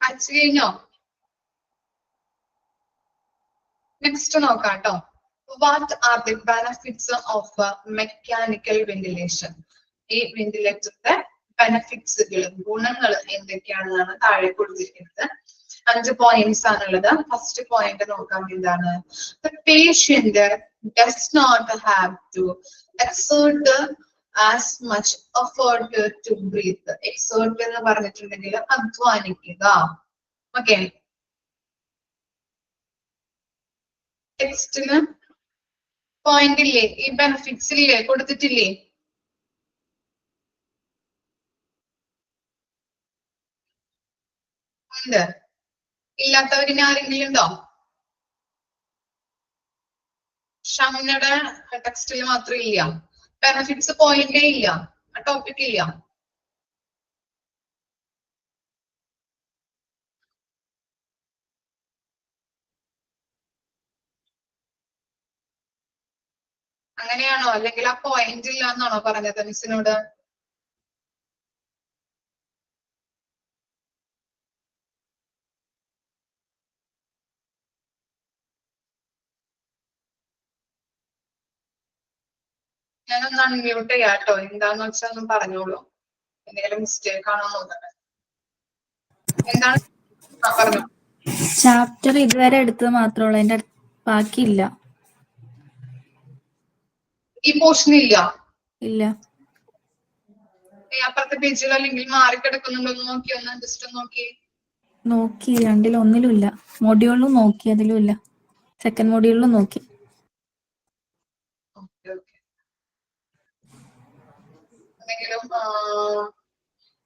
അയച്ചു കഴിഞ്ഞോ? നെക്സ്റ്റ് നോക്കാം കേട്ടോ. What are the benefits of mechanical ventilation? ഈ വെന്റിലേറ്ററിന്റെ ബെനഫിറ്റ്സുകൾ, ഗുണങ്ങൾ എന്തൊക്കെയാണെന്നാണ് താഴെ കൊടുത്തിരിക്കുന്നത്. 5 പോയിന്റ്സ് ആണുള്ളത്. ഫസ്റ്റ് പോയിന്റ് നോക്കാം. എന്താണ്? The patient does not have to exert as much effort to breathe. Exert എന്ന് പറഞ്ഞിട്ടുണ്ടെങ്കിൽ അധ്വാനിക്കുക. ഓക്കെ, ടെക്സ്റ്റിന് പോയിന്റ് ഇല്ലേ? ഈ ബെനിഫിറ്റ്സ് ഇല്ലേ? കൊടുത്തിട്ടില്ലേ? ഉണ്ട്. ഇല്ലാത്തവരിന് ആരെങ്കിലും ഉണ്ടോ? ഷംനയുടെ ടെക്സ്റ്റിൽ മാത്രം ഇല്ല. ബെനിഫിറ്റ്സ് പോയിന്റേ ഇല്ല, ആ ടോപ്പിക് ഇല്ല. അങ്ങനെയാണോ? അല്ലെങ്കിൽ ആ പോയിന്റ് ഇല്ല എന്നാണോ പറഞ്ഞത് മിസ്സിനോട്? ഞാനൊന്ന് അൺമ്യൂട്ട് ചെയ്യാം കേട്ടോ. എന്താന്ന് വെച്ചാൽ ഒന്ന് പറഞ്ഞോളൂ. എന്തെങ്കിലും മിസ്റ്റേക്ക് ആണോ നോക്കട്ടെ. എന്താണ്? പറഞ്ഞു. ചാപ്റ്റർ ഇതുവരെ എടുത്തത് മാത്രമേ ഉള്ളൂ, അതിന്റെ ബാക്കിയില്ല. ഈ പോർഷൻ ഇല്ല. ഇല്ല. അപ്പുറത്തെ പേജിൽ അല്ലെങ്കിൽ മാറിക്കിടക്കുന്നുണ്ടോ എന്ന് നോക്കി, ഒന്ന് ജസ്റ്റ് നോക്കി. നോക്കി, രണ്ടിലൊന്നിലും ഇല്ല. മൊഡ്യൂളിലും നോക്കി, അതിലും ഇല്ല. സെക്കൻഡ് മൊഡ്യൂളിലും നോക്കി. എന്തെങ്കിലും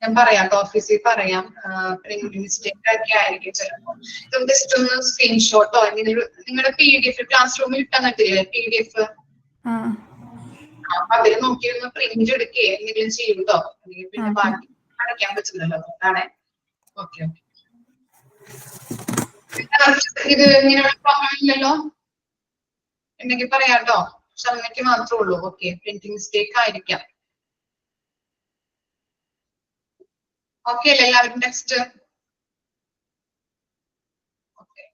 ഞാൻ പറയാം, ഓഫീസിൽ പറയാം. മിസ്റ്റേക്ക് ഒക്കെ ആയിരിക്കും ചിലപ്പോ. ജസ്റ്റ് ഒന്ന് സ്ക്രീൻഷോട്ടോ നിങ്ങളുടെ PDF ക്ലാസ് റൂമിൽ ഇട്ടന്നിട്ടില്ലേ PDF? അപ്പൊ അതിൽ നോക്കി ഒന്ന് പ്രിന്റ് എടുക്കുകയോ എന്തെങ്കിലും ചെയ്യൂട്ടോ. അല്ലെങ്കിൽ പിന്നെ ബാക്കി അടയ്ക്കാൻ പറ്റില്ലല്ലോ. അതാണ്. Okay okay. ഇത് ഇങ്ങനെയുള്ള പ്രോബ്ലം ഇല്ലല്ലോ? ഉണ്ടെങ്കിൽ പറയാട്ടോ. ഷർമ്മയ്ക്ക് മാത്രമേ ഉള്ളൂ. ഓക്കെ, പ്രിന്റിംഗ് മിസ്റ്റേക്ക് ആയിരിക്കാം. ഓക്കെ അല്ലേ എല്ലാവരും? നെക്സ്റ്റ്. ഓക്കെ,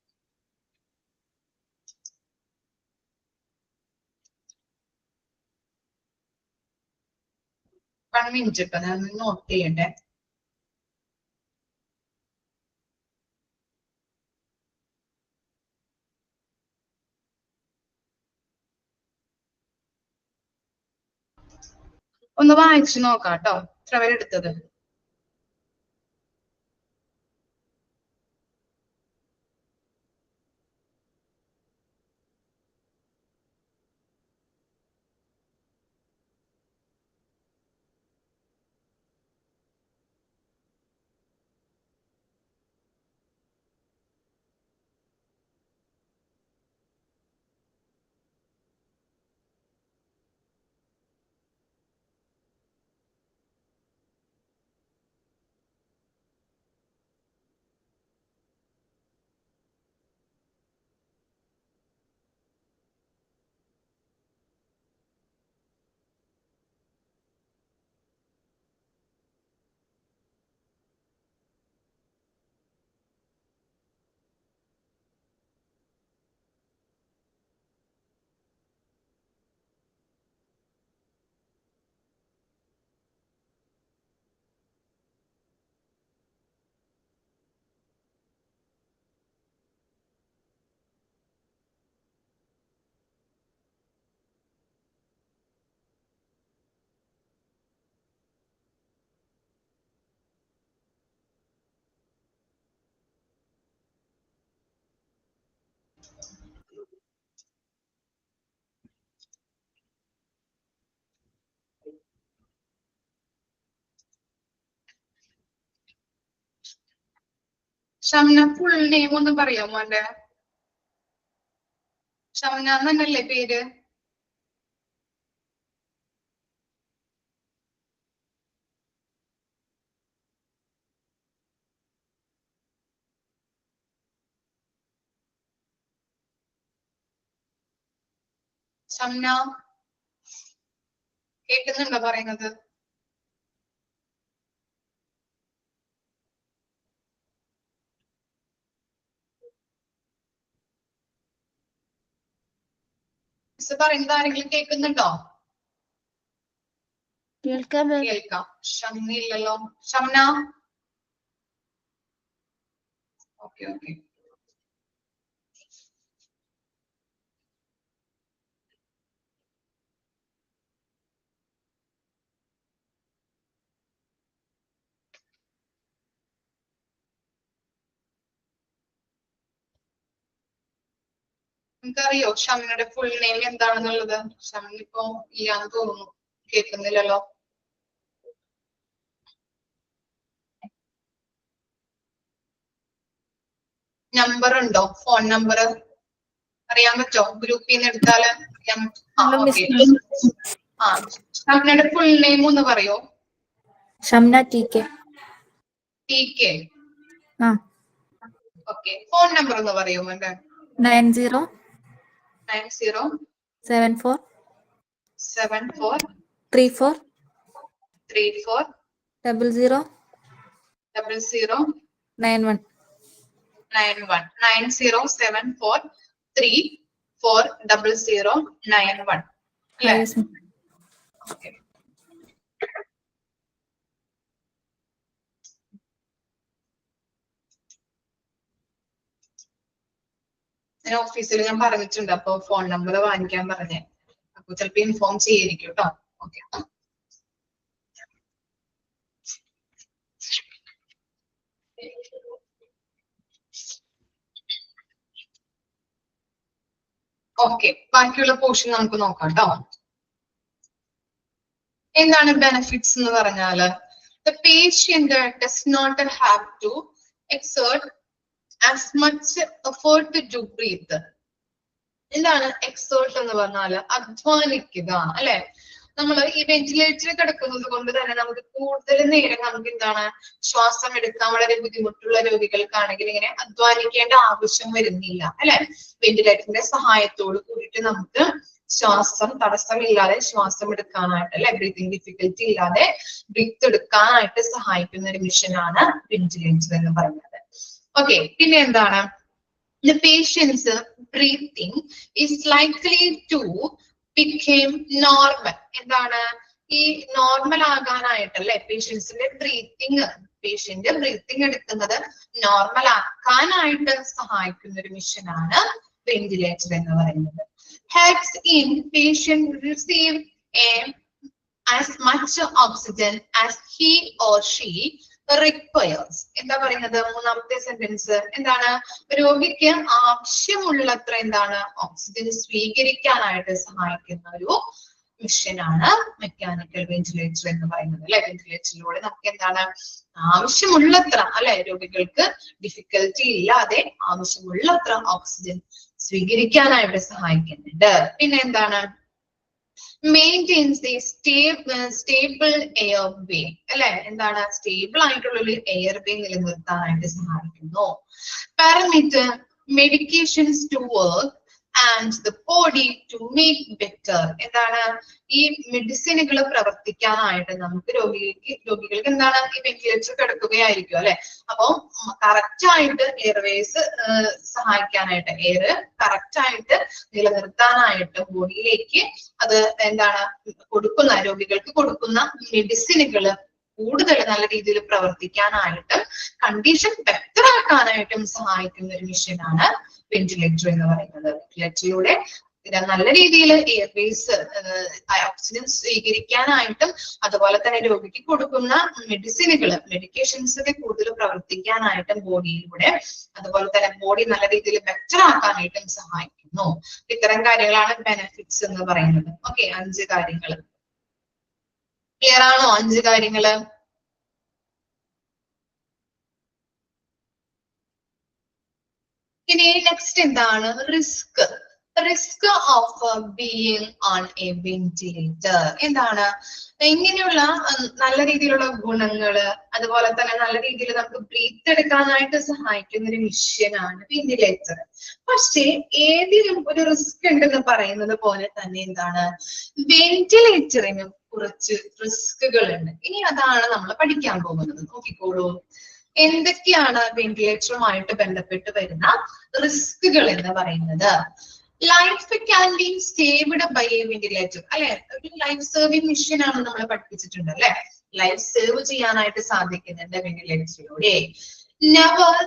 1 മിനിറ്റ് ഇപ്പൊ ഞാൻ നോട്ട് ചെയ്യട്ടെ. ഒന്ന് വായിച്ചു നോക്കാം കേട്ടോ, എത്ര പേര് എടുത്തത്. ഷംന ഫുൾ നെയിം ഒന്ന് പറയാമോ? എന്റെ ഷംന എന്നല്ലേ പേര്? ഷംന കേൾക്കുന്നുണ്ടോ പറയുന്നത്? മിസ് പറയുന്നത് ആരെങ്കിലും കേൾക്കുന്നുണ്ടോ? കേൾക്കാം മാം. കേൾക്കാം. ഷംന ഇല്ലല്ലോ. ഷംന? Okay okay. നിങ്ങൾക്കറിയോ ഷംനയുടെ ഫുൾ നെയിം എന്താണെന്നുള്ളത്? ഷംന ഇപ്പൊ ഇല്ലാന്ന് തോന്നുന്നു, കേൾക്കുന്നില്ലല്ലോ. നമ്പർ ഉണ്ടോ? ഫോൺ നമ്പർ അറിയാൻ പറ്റോ? ഗ്രൂപ്പിൽ നിന്ന് എടുത്താല് ഓക്കെ. ആ ഷംനയുടെ ഫുൾ നെയിം ഒന്ന് പറയോ? ഷംന TK. TK. ആ. ഓക്കെ. ഫോൺ നമ്പർ ഒന്ന് പറയോ മോന്റെ? 90 90 74 74 34 34 00 00 91. 91 9074 34 0091 അല്ലേ? Yes, ma'am. ഓക്കെ. ഞാൻ ഓഫീസിൽ ഞാൻ പറഞ്ഞിട്ടുണ്ട്, അപ്പൊ ഫോൺ നമ്പർ വാങ്ങിക്കാൻ പറഞ്ഞേ. അപ്പൊ ചിലപ്പോ ഇൻഫോം ചെയ്യായിരിക്കും കേട്ടോ. ഓക്കെ. ഓക്കെ, ബാക്കിയുള്ള പോർഷൻ നമുക്ക് നോക്കാം കേട്ടോ. എന്താണ് ബെനിഫിറ്റ്സ് എന്ന് പറഞ്ഞാല്? The patient does not have to exert as much effort to breathe. എന്താണ് എക്സേർട്ട് എന്ന് പറഞ്ഞാല്? അധ്വാനിക്കുക അല്ലെ? നമ്മൾ ഈ വെന്റിലേറ്ററിൽ കിടക്കുന്നത് കൊണ്ട് തന്നെ നമുക്ക് കൂടുതൽ നേരം നമുക്ക് എന്താണ് ശ്വാസം എടുക്കാൻ വളരെ ബുദ്ധിമുട്ടുള്ള രോഗികൾക്കാണെങ്കിൽ ഇങ്ങനെ അധ്വാനിക്കേണ്ട ആവശ്യം വരുന്നില്ല അല്ലെ? വെന്റിലേറ്ററിന്റെ സഹായത്തോട് കൂടിയിട്ട് നമുക്ക് ശ്വാസം തടസ്സമില്ലാതെ ശ്വാസം എടുക്കാനായിട്ട് അല്ലെ, ബ്രീത്തിങ് ഡിഫിക്കൽറ്റി ഇല്ലാതെ ബ്രീത്ത് എടുക്കാനായിട്ട് സഹായിക്കുന്ന ഒരു മിഷനാണ് വെന്റിലേറ്റർ എന്ന് പറയുന്നത്. ഓക്കെ, പിന്നെ എന്താണ്? The patient's breathing is likely to become normal. എന്താണ് ഈ നോർമൽ ആകാനായിട്ട് അല്ലെ? പേഷ്യൻസിന്റെ ബ്രീത്തിങ് എടുക്കുന്നത് നോർമൽ ആക്കാനായിട്ട് സഹായിക്കുന്ന ഒരു മിഷനാണ് വെന്റിലേറ്റർ എന്ന് പറയുന്നത്. Helps in patient receive as much oxygen as he or she requires. എന്താ പറയുന്നത്? മൂന്നാമത്തെ സെന്റൻസ് എന്താണ്? രോഗിക്ക് ആവശ്യമുള്ളത്ര എന്താണ് ഓക്സിജൻ സ്വീകരിക്കാനായിട്ട് സഹായിക്കുന്ന ഒരു മിഷനാണ് മെക്കാനിക്കൽ വെന്റിലേറ്റർ എന്ന് പറയുന്നത് അല്ലെ? വെന്റിലേറ്ററിലൂടെ നമുക്ക് എന്താണ് ആവശ്യമുള്ളത്ര അല്ലെ, രോഗികൾക്ക് ഡിഫിക്കൽറ്റി ഇല്ലാതെ ആവശ്യമുള്ളത്ര ഓക്സിജൻ സ്വീകരിക്കാനായിട്ട് സഹായിക്കുന്നുണ്ട്. പിന്നെ എന്താണ്? Maintains the stable airway അല്ലെ? എന്താണ്? സ്റ്റേബിൾ ആയിട്ടുള്ള ഒരു എയർ വേ നിലനിർത്താനായിട്ട് സഹായിക്കുന്നു. Parameter medications to work and the body to make better. എന്താണ്? ഈ മെഡിസിനുകൾ പ്രവർത്തിക്കാനായിട്ട് നമുക്ക് രോഗികൾക്ക് എന്താണ് ഈ വെന്റിലേറ്റർ കിടക്കുകയായിരിക്കും അല്ലെ? അപ്പൊ കറക്റ്റ് ആയിട്ട് എയർവേസ് സഹായിക്കാനായിട്ട്, എയർ കറക്റ്റ് ആയിട്ട് നിലനിർത്താനായിട്ട് ബോഡിയിലേക്ക് അത് എന്താണ് കൊടുക്കുന്ന രോഗികൾക്ക് കൊടുക്കുന്ന മെഡിസിനുകൾ കൂടുതൽ നല്ല രീതിയിൽ പ്രവർത്തിക്കാനായിട്ട് കണ്ടീഷൻ ബെറ്റർ ആക്കാനായിട്ടും സഹായിക്കുന്ന ഒരു മിഷനാണ് വെന്റിലേറ്റർ എന്ന് പറയുന്നത്. വെന്റിലേറ്ററിലൂടെ നല്ല രീതിയിൽ എയർവേസ് ഓക്സിജൻ സ്വീകരിക്കാനായിട്ടും അതുപോലെ തന്നെ രോഗിക്ക് കൊടുക്കുന്ന മെഡിക്കേഷൻസ് കൂടുതൽ പ്രവർത്തിക്കാനായിട്ടും ബോഡിയിലൂടെ, അതുപോലെ തന്നെ ബോഡി നല്ല രീതിയിൽ ബെറ്റർ ആക്കാനായിട്ടും സഹായിക്കുന്നു. ഇത്തരം കാര്യങ്ങളാണ് ബെനിഫിറ്റ്സ് എന്ന് പറയുന്നത്. ഓക്കെ, 5 കാര്യങ്ങൾ ക്ലിയർ ആണോ? 5 കാര്യങ്ങള്. ഇനി നെക്സ്റ്റ് എന്താണ്? Risk of being on a ventilator. എന്താണ്? ഇങ്ങനെയുള്ള നല്ല രീതിയിലുള്ള ഗുണങ്ങള്, അതുപോലെ തന്നെ നല്ല രീതിയിൽ നമുക്ക് ബ്രീത്ത് എടുക്കാനായിട്ട് സഹായിക്കുന്ന ഒരു മിഷനാണ് വെന്റിലേറ്റർ. പക്ഷേ ഏതിലും ഒരു റിസ്ക് ഉണ്ടെന്ന് പറയുന്നത് പോലെ തന്നെ എന്താണ് വെന്റിലേറ്ററിനും കുറച്ച് റിസ്കുകൾ ഉണ്ട്. ഇനി അതാണ് നമ്മൾ പഠിക്കാൻ പോകുന്നത്. നോക്കിക്കോളൂ, എന്തൊക്കെയാണ് വെന്റിലേറ്ററുമായിട്ട് ബന്ധപ്പെട്ട് വരുന്ന റിസ്കുകൾ എന്ന് പറയുന്നത്. Life can be saved by a ventilator അല്ലെ, ഒരു ലൈഫ് സേവിംഗ് മെഷീൻ ആണ് നമ്മൾ പഠിപ്പിച്ചിട്ടുണ്ട് അല്ലെ. ലൈഫ് സേവ് ചെയ്യാനായിട്ട് സാധിക്കുന്നുണ്ട് വെന്റിലേറ്ററിലൂടെ. നെവർ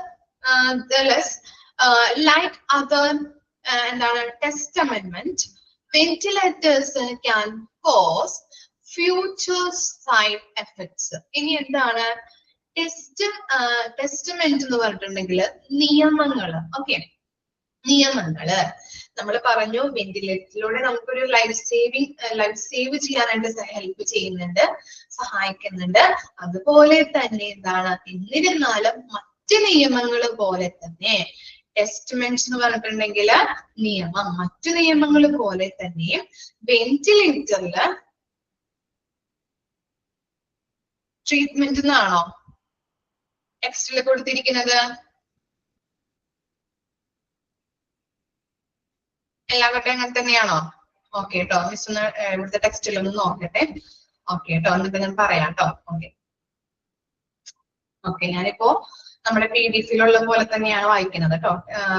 ലൈക്ക് അതർ എന്താണ് ടെസ്റ്റ് അമെൻമെന്റ്, ventilators can cause future side effects. ഇനി എന്താണ് ടെസ്റ്റ്മെന്റ് എന്ന് പറഞ്ഞിട്ടുണ്ടെങ്കിൽ നിയമങ്ങള്. ഓക്കെ, നിയമങ്ങള് നമ്മൾ പറഞ്ഞു വെന്റിലേറ്ററിലൂടെ നമുക്കൊരു ലൈഫ് സേവ് ചെയ്യാനായിട്ട് ഹെൽപ്പ് ചെയ്യുന്നുണ്ട്, സഹായിക്കുന്നുണ്ട്. അതുപോലെ തന്നെ എന്താണ്, എന്നിരുന്നാലും മറ്റ് നിയമങ്ങൾ പോലെ തന്നെ ടെസ്റ്റ്മെന്റ് എന്ന് പറഞ്ഞിട്ടുണ്ടെങ്കിൽ നിയമം, മറ്റു നിയമങ്ങൾ പോലെ തന്നെ വെന്റിലേറ്ററില് ട്രീറ്റ്മെന്റ് എന്നാണോ ടെക്സ്റ്റിൽ കൊടുത്തിരിക്കുന്നത്? എല്ലാവരുടെയും അങ്ങനെ തന്നെയാണോ? ഓക്കെ കേട്ടോ, മിസ് ഒന്ന് ഇവിടുത്തെ ടെക്സ്റ്റിൽ ഒന്ന് നോക്കട്ടെ. ഓക്കെ കേട്ടോ, എന്നിട്ട് ഞാൻ പറയാം കേട്ടോ. ഓക്കെ ഞാനിപ്പോ നമ്മുടെ PDF-ലുള്ള പോലെ തന്നെയാണ് വായിക്കുന്നത് കേട്ടോ.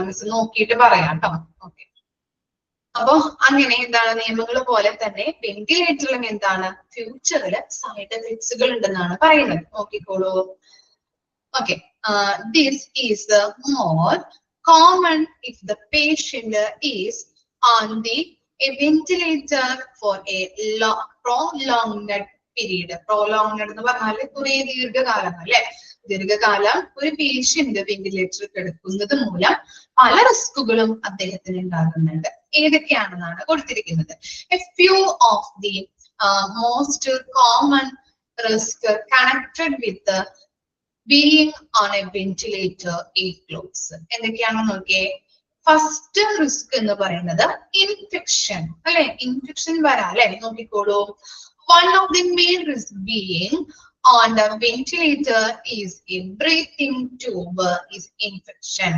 മിസ് നോക്കിയിട്ട് പറയാം കേട്ടോ. ഓക്കെ, അപ്പോ അങ്ങനെ എന്താണ് നിയമങ്ങൾ പോലെ തന്നെ വെന്റിലേറ്ററിലും എന്താണ് ഫ്യൂച്ചറിൽ സൈഡ് എഫക്ട്സുകൾ ഉണ്ടെന്നാണ് പറയുന്നത്. നോക്കിക്കോളൂ. Okay, this is more common if the patient is on the ventilator for a prolonged period. Prolonged എന്ന് പറഞ്ഞാൽ കുറെ ദീർഘകാലം അല്ലെ. ദീർഘകാലം ഒരു പേഷ്യന്റ് വെന്റിലേറ്ററിൽ കിടക്കുന്നത് മൂലം പല റിസ്കുകളും അദ്ദേഹത്തിന് ഉണ്ടാകുന്നുണ്ട്. ഏതൊക്കെയാണെന്നാണ് കൊടുത്തിരിക്കുന്നത്. A few of the most common risk connected with the being on a ventilator includes. എന്തൊക്കെയാണെന്ന് നോക്കിയേ. ഫസ്റ്റ് റിസ്ക് എന്ന് പറയുന്നത് ഇൻഫെക്ഷൻ അല്ലെ. ഇൻഫെക്ഷൻ വരാം അല്ലെ. നോക്കിക്കോളൂ. One of the main risks being on the ventilator is a breathing tube is infection.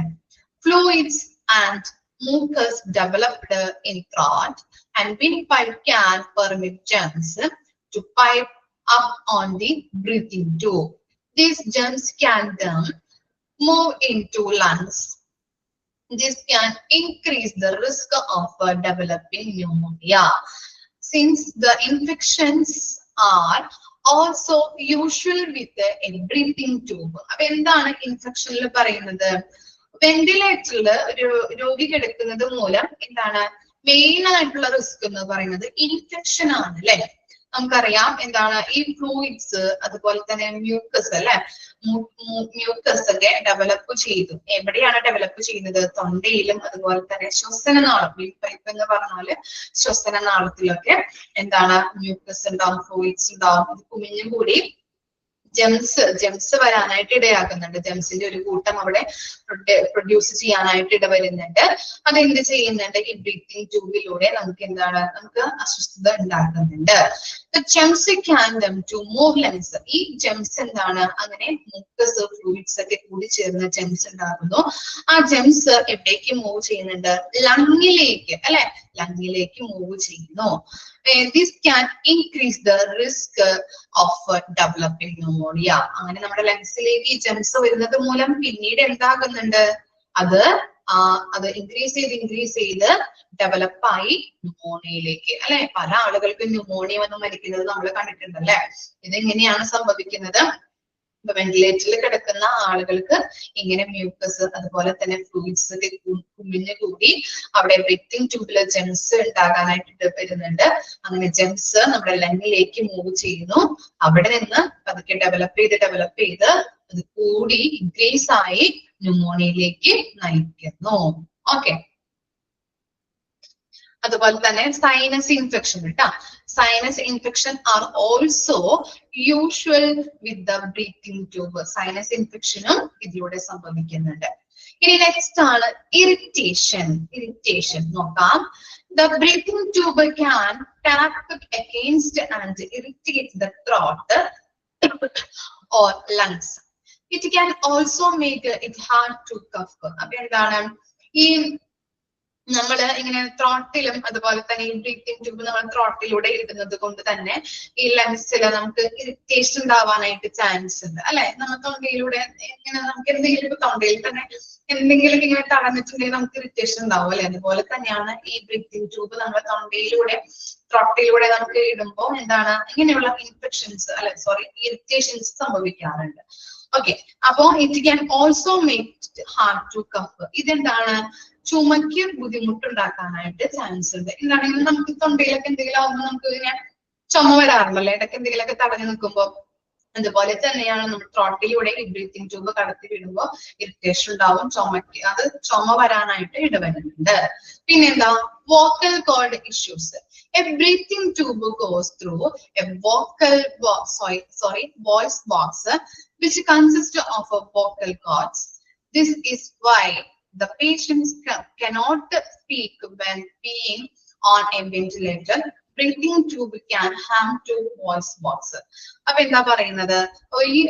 Fluids and mucus developed in throat and windpipe can permit germs to pipe up on the breathing tube. These germs can then move into lungs. This can increase the risk of developing pneumonia. Since the infections are also usual with a breathing tube. അപ്പൊ എന്താണ് ഇൻഫെക്ഷനിൽ പറയുന്നത്? വെന്റിലേറ്ററിൽ ഒരു രോഗി കിടക്കുന്നത് മൂലം എന്താണ് മെയിൻ ആയിട്ടുള്ള റിസ്ക് എന്ന് പറയുന്നത് ഇൻഫെക്ഷൻ ആണ് അല്ലെ. നമുക്കറിയാം എന്താണ് ഈ ഫ്ലൂയിഡ്സ് അതുപോലെ തന്നെ മ്യൂക്കസ് അല്ലെ. മ്യൂക്കസ് ഒക്കെ ഡെവലപ്പ് ചെയ്തു. എവിടെയാണ് ഡെവലപ്പ് ചെയ്യുന്നത്? തൊണ്ടയിലും അതുപോലെ തന്നെ ശ്വസനനാളം, പൈപ്പ് എന്ന് പറഞ്ഞാല് ശ്വസനനാളത്തിലൊക്കെ എന്താണ് മ്യൂക്കസ് ഉണ്ടാവും, ഫ്ലൂയിഡ്സ് ഉണ്ടാവും. ഇത് കുമിഞ്ഞുകൂടി ജെംസ് വരാനായിട്ട് ഇടയാക്കുന്നുണ്ട്. ജെംസിന്റെ ഒരു കൂട്ടം അവിടെ പ്രൊഡ്യൂസ് ചെയ്യാനായിട്ട് ഇടവരുന്നുണ്ട്. അതെന്ത് ചെയ്യുന്നുണ്ട്? ഈ ബ്രീത്തിങ് ട്യൂബിലൂടെ നമുക്ക് എന്താണ് അസ്വസ്ഥത ഉണ്ടാക്കുന്നുണ്ട്. Germs can them to move lungs. ഈ ജെംസ് എന്താണ് അങ്ങനെ മുക്കസ് ഫ്ലൂയിഡ്സ് ഒക്കെ കൂടി ചേർന്ന് ജെംസ് ഉണ്ടാകുന്നു. ആ ജെംസ് എവിടേക്ക് മൂവ് ചെയ്യുന്നുണ്ട്? ലങ്ങിലേക്ക് അല്ലെ. ലങ്ങിലേക്ക് മൂവ് ചെയ്യുന്നു. This can increase the risk of developing pneumonia. അങ്ങനെ നമ്മുടെ ലങ്സിലേക്ക് ഈ ജെംസ് വരുന്നത് മൂലം പിന്നീട് എന്താകുന്നുണ്ട്? അത് ഇൻക്രീസ് ചെയ്ത് ഡെവലപ്പായി ന്യൂമോണിയയിലേക്ക് അല്ലെ. പല ആളുകൾക്ക് ന്യൂമോണിയ വന്ന് മരിക്കുന്നത് നമ്മൾ കണ്ടിട്ടുണ്ട് അല്ലെ. ഇതെങ്ങനെയാണ് സംഭവിക്കുന്നത്? വെന്റിലേറ്ററിൽ കിടക്കുന്ന ആളുകൾക്ക് ഇങ്ങനെ മ്യൂക്കസ് അതുപോലെ തന്നെ ഫ്ലൂയിഡ്സ് ഒക്കെ കുമിഞ്ഞു കൂടി അവിടെ ബ്രീത്തിങ് ട്യൂബില് ജെംസ് ഉണ്ടാകാനായിട്ട് വരുന്നുണ്ട്. അങ്ങനെ ജെംസ് നമ്മുടെ ലങ്ങിലേക്ക് മൂവ് ചെയ്യുന്നു. അവിടെ നിന്ന് പതുക്കെ ഡെവലപ്പ് ചെയ്ത് അത് കൂടി ഇൻക്രീസ് ആയി ന്യൂമോണിയയിലേക്ക് നയിക്കുന്നു. ഓക്കെ, അതുപോലെ തന്നെ സൈനസ് ഇൻഫെക്ഷൻ കേട്ടോ. Sinus infection are also usual with the breathing tube. Sinus ഇൻഫെക്ഷനും ഇതിലൂടെ സംഭവിക്കുന്നുണ്ട്. ഇനി നെക്സ്റ്റ് ആണ് ഇറിറ്റേഷൻ നോക്കാം. The breathing tube can tap against and irritate the throat or lungs. It can also make it hard to cough. അപ്പൊ എന്താണ് ഈ നമ്മൾ ഇങ്ങനെ ത്രോട്ടിലും അതുപോലെ തന്നെ ഈ ബ്രീത്തിങ് ട്യൂബ് നമ്മൾ ത്രോട്ടിലൂടെ ഇടുന്നത് കൊണ്ട് തന്നെ ഈ ലങ്സിൽ നമുക്ക് ഇറിറ്റേഷൻ ഉണ്ടാവാനായിട്ട് ചാൻസ് ഉണ്ട് അല്ലെ. നമ്മൾ തൊണ്ടയിലൂടെ ഇങ്ങനെ നമുക്ക് എന്തെങ്കിലും തൊണ്ടയിൽ തന്നെ എന്തെങ്കിലും ഇങ്ങനെ തടഞ്ഞിട്ടുണ്ടെങ്കിൽ നമുക്ക് ഇറിറ്റേഷൻ ഉണ്ടാവും അല്ലെ. അതുപോലെ തന്നെയാണ് ഈ ബ്രീത്തിങ് ട്യൂബ് നമ്മുടെ തൊണ്ടയിലൂടെ ത്രോട്ടിലൂടെ നമുക്ക് ഇടുമ്പോൾ എന്താണ് ഇങ്ങനെയുള്ള ഇൻഫെക്ഷൻസ് അല്ലെ ഇറിറ്റേഷൻസ് സംഭവിക്കാറുണ്ട്. ഓക്കെ, അപ്പോ it can also make hard to cough. ഇതെന്താണ് ചുമക്ക് ബുദ്ധിമുട്ടുണ്ടാക്കാനായിട്ട് ചാൻസ് ഉണ്ട്. എന്താണെങ്കിലും നമുക്ക് തൊണ്ടയിലൊക്കെ എന്തെങ്കിലും ആവുമ്പോൾ നമുക്ക് ഇങ്ങനെ ചുമ വരാറുണ്ടല്ലോ ഇടയ്ക്ക് എന്തെങ്കിലുമൊക്കെ തടഞ്ഞു നിൽക്കുമ്പോൾ. അതുപോലെ തന്നെയാണ് നമ്മൾ ത്രോട്ടിലൂടെ ഈ ബ്രീത്തിങ് ട്യൂബ് കടത്തി വിടുമ്പോൾ ഇറിറ്റേഷൻ ഉണ്ടാവും, ചുമക്ക് അത് ചുമ വരാനായിട്ട് ഇടവരുന്നുണ്ട്. പിന്നെന്താ vocal cord issues. A breathing tube goes through a voice box which consists of a vocal cords. This is why the patients cannot speak when being on a ventilator. Breathing tube can harm to voice box. അപ്പൊ എന്താ പറയുന്നത്, ഈ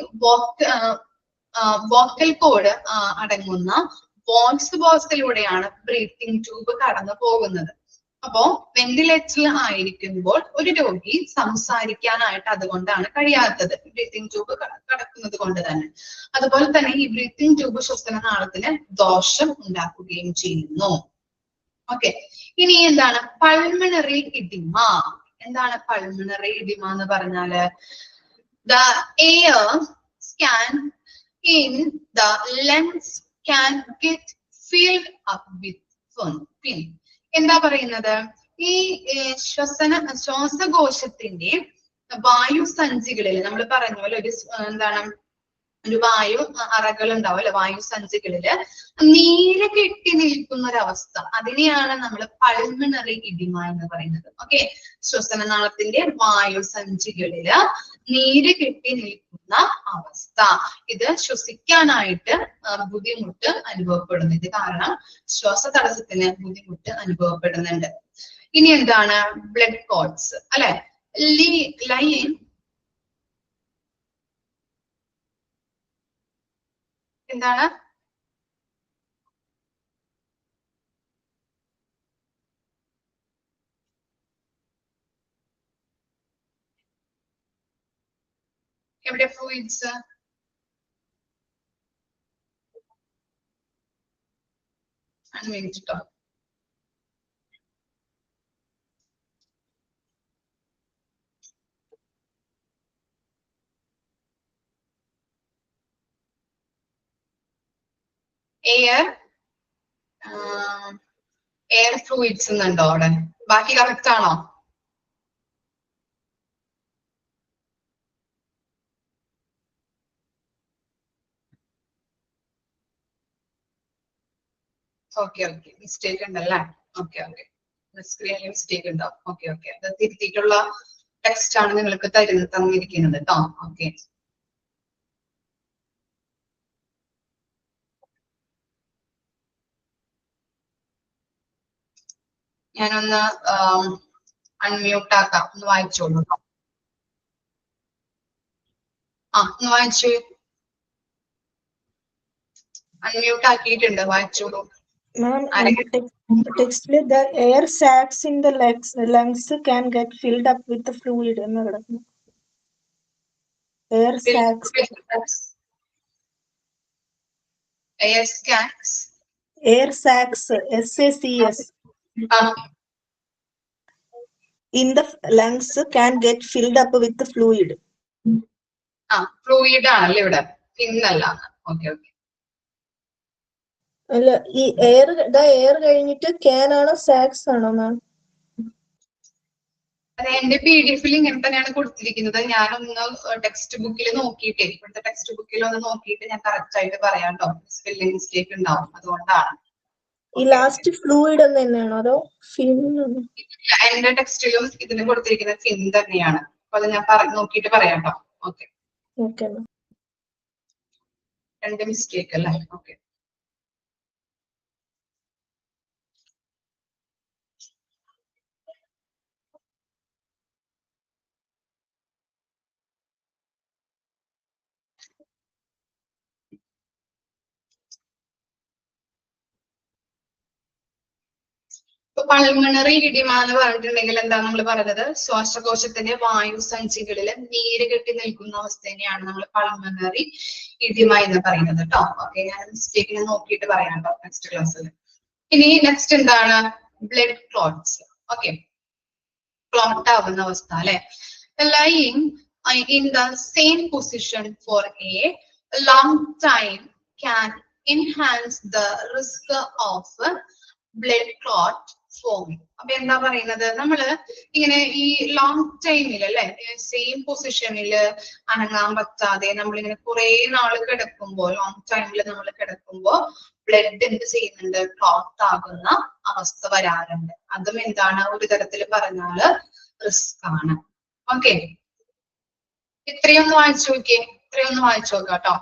വോക്കൽ കോഡ് അടങ്ങുന്ന വോയിസ് ബോക്സിലൂടെയാണ് ബ്രീത്തിങ് ട്യൂബ് കടന്നു പോകുന്നത്. അപ്പോ വെന്റിലേറ്ററിൽ ആയിരിക്കുമ്പോൾ ഒരു രോഗി സംസാരിക്കാനായിട്ട് അതുകൊണ്ടാണ് കഴിയാത്തത്, ബ്രീത്തിങ് ട്യൂബ് കടക്കുന്നത് കൊണ്ട് തന്നെ. അതുപോലെ തന്നെ ഈ ബ്രീത്തിങ് ട്യൂബ് ശ്വസനനാളത്തിന് ദോഷം ഉണ്ടാക്കുകയും ചെയ്യുന്നു. ഓക്കെ, ഇനി എന്താണ് പൾമണറി ഇഡിമ. എന്താണ് പൾമണറി ഇഡിമ എന്ന് പറഞ്ഞാല് the air can in the lungs can get filled up with fin. എന്താ പറയുന്നത്, ഈ ശ്വാസകോശത്തിന്റെ വായുസഞ്ചികളിൽ നമ്മൾ പറഞ്ഞ പോലെ ഒരു വായു അറകൾ ഉണ്ടാവും അല്ലെ, വായുസഞ്ചികളില് നീര് കെട്ടി നിൽക്കുന്ന ഒരവസ്ഥ, അതിനെയാണ് നമ്മൾ പൾമണറി ഇഡിമ എന്ന് പറയുന്നത്. ഓക്കെ, ശ്വസനനാളത്തിന്റെ വായുസഞ്ചികളില് നീര് കെട്ടി നിൽക്കുന്ന അവസ്ഥ, ഇത് ശ്വസിക്കാനായിട്ട് ബുദ്ധിമുട്ട് അനുഭവപ്പെടുന്നു. ഇത് കാരണം ശ്വാസതടസ്സത്തിന് ബുദ്ധിമുട്ട് അനുഭവപ്പെടുന്നുണ്ട്. ഇനി എന്താണ് ബ്ലഡ് ക്ലോട്ട്സ് അല്ലെ. ലൈൻ എന്താണ് എവിടെ ഫ്ലൂയിഡ്സ് അൺമിനിട്ടോ. എയർ ഫ്ലൂയിഡ്സ് എന്നുണ്ടോ അവിടെ? ബാക്കി കറക്റ്റ് ആണോ? ഓക്കെ ഓക്കെ, മിസ്റ്റേക്ക് ഉണ്ടല്ലേ. ഓക്കെ ഓക്കെ, സ്ക്രീനിൽ മിസ്റ്റേക്ക് ഉണ്ടാവും. ഓക്കെ ഓക്കെ, അത് തിരുത്തിയിട്ടുള്ള ടെക്സ്റ്റ് ആണ് നിങ്ങൾക്ക് തന്നിരിക്കുന്നത് കേട്ടോ. ഓക്കെ, ഞാനൊന്ന് അൺമ്യൂട്ട് ആക്കാം, ഒന്ന് വായിച്ചോളൂ. ഒന്ന് വായിച്ചു, അൺമ്യൂട്ട് ആക്കിയിട്ടുണ്ട്, വായിച്ചോളൂ. Textly, the air sacs in the lungs can get filled up with the fluid. Air sacs. Air sacs. Air sacs. SACS. In the lungs can get filled up with the fluid. Fluid ആണല്ലേ ഇവിടെ, പിന്നല്ല. ഓക്കെ ഓക്കെ, അല്ല, ഈ എയർ കഴിഞ്ഞിട്ട് ക്യാൻ ആണോ സാക്സ് ആണോ മാം? അതെ, എന്റെ PDF ഇങ്ങനെ തന്നെയാണ് കൊടുത്തിരിക്കുന്നത്. ഞാനൊന്ന് ടെക്സ്റ്റ് ബുക്കിൽ നോക്കിയിട്ടേ, ഇവിടുത്തെ ടെക്സ്റ്റ് ബുക്കിൽ ഒന്ന് നോക്കിയിട്ട് ഞാൻ കറക്റ്റ് ആയിട്ട് പറയാം കേട്ടോ. സ്പെല്ലിംഗ് മിസ്റ്റേക്ക് ഉണ്ടാവും, അതുകൊണ്ടാണ്. ഈ ലാസ്റ്റ് ഫ്ലൂയിഡ് എന്ന് തന്നെയാണോ അതോ ഫിൻ? എന്റെ ടെക്സ്റ്റിലും ഇതിന് കൊടുത്തിരിക്കുന്നത് ഫിൻ തന്നെയാണ്. അപ്പൊ അത് ഞാൻ നോക്കിയിട്ട് പറയാം കേട്ടോ. ഓക്കെ ഓക്കെ, രണ്ട് മിസ്റ്റേക്ക് അല്ലേ. ഓക്കെ, പൾമണറി ഇഡിമ എന്ന് പറഞ്ഞിട്ടുണ്ടെങ്കിൽ എന്താ നമ്മൾ പറഞ്ഞത്? ശ്വാസകോശത്തിന്റെ വായുസഞ്ചികളിൽ നീര് കെട്ടി നിൽക്കുന്ന അവസ്ഥ തന്നെയാണ് നമ്മൾ പൾമണറി ഇഡിമ എന്ന് പറയുന്നത് കേട്ടോ. ഓക്കെ, ഞാൻ മിസ്റ്റേക്കിന് നോക്കിയിട്ട് പറയാം കേട്ടോ നെക്സ്റ്റ് ക്ലാസ്സിൽ. ഇനി നെക്സ്റ്റ് എന്താണ്? Blood clots. ഓക്കെ, ക്ലോട്ട് ആവുന്ന അവസ്ഥ അല്ലെ. Lying in the same position for a long time can enhance the risk of blood clot forming. അപ്പൊ എന്താ പറയുന്നത്? നമ്മള് ഇങ്ങനെ ഈ ലോങ് ടൈമിൽ അല്ലെ, സെയിം പൊസിഷനിൽ അനങ്ങാൻ പറ്റാതെ നമ്മളിങ്ങനെ കുറെ നാള് കിടക്കുമ്പോ, ലോങ് ടൈമിൽ നമ്മൾ കിടക്കുമ്പോ ബ്ലഡ് എന്ത് ചെയ്യുന്നുണ്ട്? ക്ലോട്ട് ആകുന്ന അവസ്ഥ വരാറുണ്ട്. അതും എന്താണ്? ഒരു തരത്തിൽ പറഞ്ഞാല് റിസ്ക് ആണ്. ഓക്കെ, ഇത്രയൊന്ന് വായിച്ചു നോക്കിയേ, ഇത്രയൊന്ന് വായിച്ചു നോക്കാം കേട്ടോ.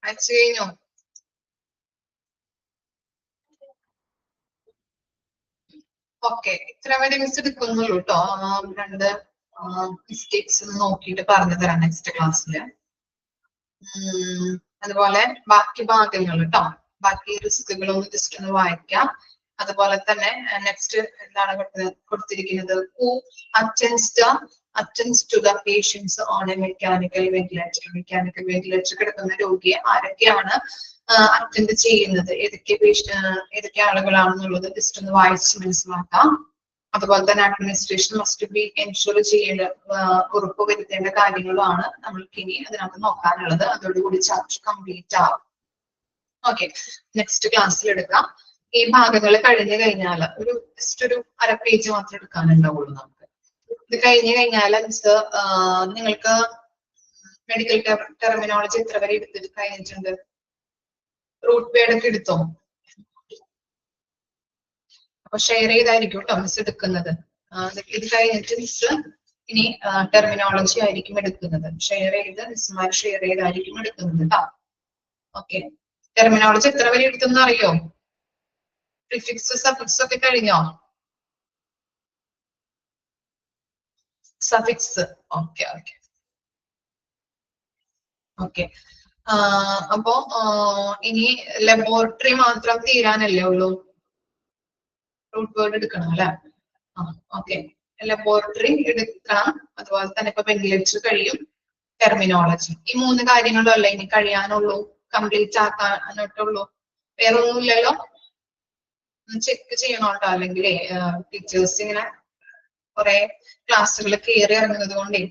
അയച്ചു കഴിഞ്ഞോ? ഓക്കെ, ഇത്ര വരെ മിസ് എടുക്കുന്നുള്ളൂ കേട്ടോ. രണ്ട് മിസ്റ്റേക്സ് നോക്കിയിട്ട് പറഞ്ഞു തരാം നെക്സ്റ്റ് ക്ലാസ്സില്. അതുപോലെ ബാക്കി ഭാഗങ്ങൾ കേട്ടോ, ബാക്കി റിസ്കുകളൊന്ന് ജസ്റ്റ് ഒന്ന് വായിക്കാം. അതുപോലെ തന്നെ നെക്സ്റ്റ് എന്താണ് കൊടുത്തിരിക്കുന്നത്? who attends to the patients on a mechanical ventilator. Mechanical ventilator കിടക്കുന്ന രോഗിയെ ആരൊക്കെയാണ് അറ്റൻഡ് ചെയ്യുന്നത്, ഏതൊക്കെ ആളുകളാണെന്നുള്ളത് ജസ്റ്റ് ഒന്ന് വായിച്ച് മനസ്സിലാക്കാം. അതുപോലെ തന്നെ അഡ്മിനിസ്ട്രേഷൻ മസ്റ്റ് ബി എൻഷുർ ചെയ്യേണ്ട, ഉറപ്പ് വരുത്തേണ്ട കാര്യങ്ങളുമാണ് നമ്മൾക്ക് ഇനി അതിനകത്ത് നോക്കാനുള്ളത്. അതോടുകൂടി ചാപ്റ്റർ കംപ്ലീറ്റ് ആവും. ഓക്കെ, നെക്സ്റ്റ് ക്ലാസ്സിൽ എടുക്കാം. ഈ ഭാഗങ്ങൾ കഴിഞ്ഞു കഴിഞ്ഞാൽ ജസ്റ്റ് ഒരു അര പേജ് മാത്രം എടുക്കാനുണ്ടാവുള്ളൂ നമുക്ക്. ഇത് കഴിഞ്ഞു കഴിഞ്ഞാൽ മിസ് നിങ്ങൾക്ക് മെഡിക്കൽ ടെർമിനോളജി എത്ര വരെ എടുത്തിട്ട് കഴിഞ്ഞിട്ടുണ്ട്? റൂട്ട് വേർഡ് ഒക്കെ എടുത്തോ? അപ്പൊ ഷെയർ ചെയ്തായിരിക്കും കേട്ടോ മിസ് എടുക്കുന്നത്. ഇത് കഴിഞ്ഞിട്ട് മിസ് ഇനി ടെർമിനോളജി ആയിരിക്കും എടുക്കുന്നത്. ഷെയർ ചെയ്ത് മിസ്സുമാർ ഷെയർ ചെയ്തായിരിക്കും എടുക്കുന്നത് കേട്ടോ. ഓക്കെ, ടെർമിനോളജി എത്ര വരെ എടുത്തെന്ന് അറിയോ? പ്രിഫിക്സ് സഫിക്സ് ഒക്കെ കഴിഞ്ഞോ? Suffix okay okay okay. അപ്പോ ഇനി ലബോറട്ടറി മാത്രം തീരാനല്ലേ ഉള്ളൂ? റൂട്ട് വേർഡ് എടുക്കണം അല്ലെ? ഓക്കെ, ലബോറട്ടറി എടുക്കണം. അതുപോലെ തന്നെ ഇപ്പൊ വെന്റിലേറ്റർ കഴിയും, ടെർമിനോളജി, ഈ മൂന്ന് കാര്യങ്ങളും അല്ല ഇനി കഴിയാനുള്ളൂ. കംപ്ലീറ്റ് ആക്കാനായിട്ടുള്ളൂ. വേറെ ഒന്നുമില്ലല്ലോ. ചെക്ക് ചെയ്യണോട്ടോ, അല്ലെങ്കിൽ ടീച്ചേഴ്സ് ഇങ്ങനെ കുറെ ക്ലാസ്സുകൾ കയറി ഇറങ്ങുന്നത് കൊണ്ടേ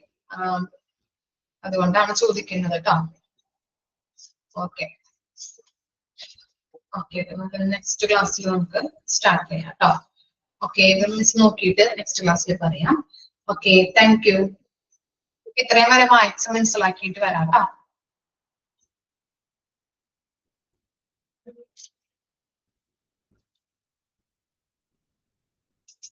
അതുകൊണ്ടാണ് ചോദിക്കുന്നത് കേട്ടോ. ഓക്കെ ഓക്കെ, നെക്സ്റ്റ് ക്ലാസ്സിൽ നമുക്ക് സ്റ്റാർട്ട് ചെയ്യാം കേട്ടോ. ഓക്കെ, മിസ് നോക്കിയിട്ട് നെക്സ്റ്റ് ക്ലാസ്സിൽ പറയാം. Okay, thank you. ഇത്രയും വരെ മാത്സ് മനസ്സിലാക്കിയിട്ട് വരാം കേട്ടോ.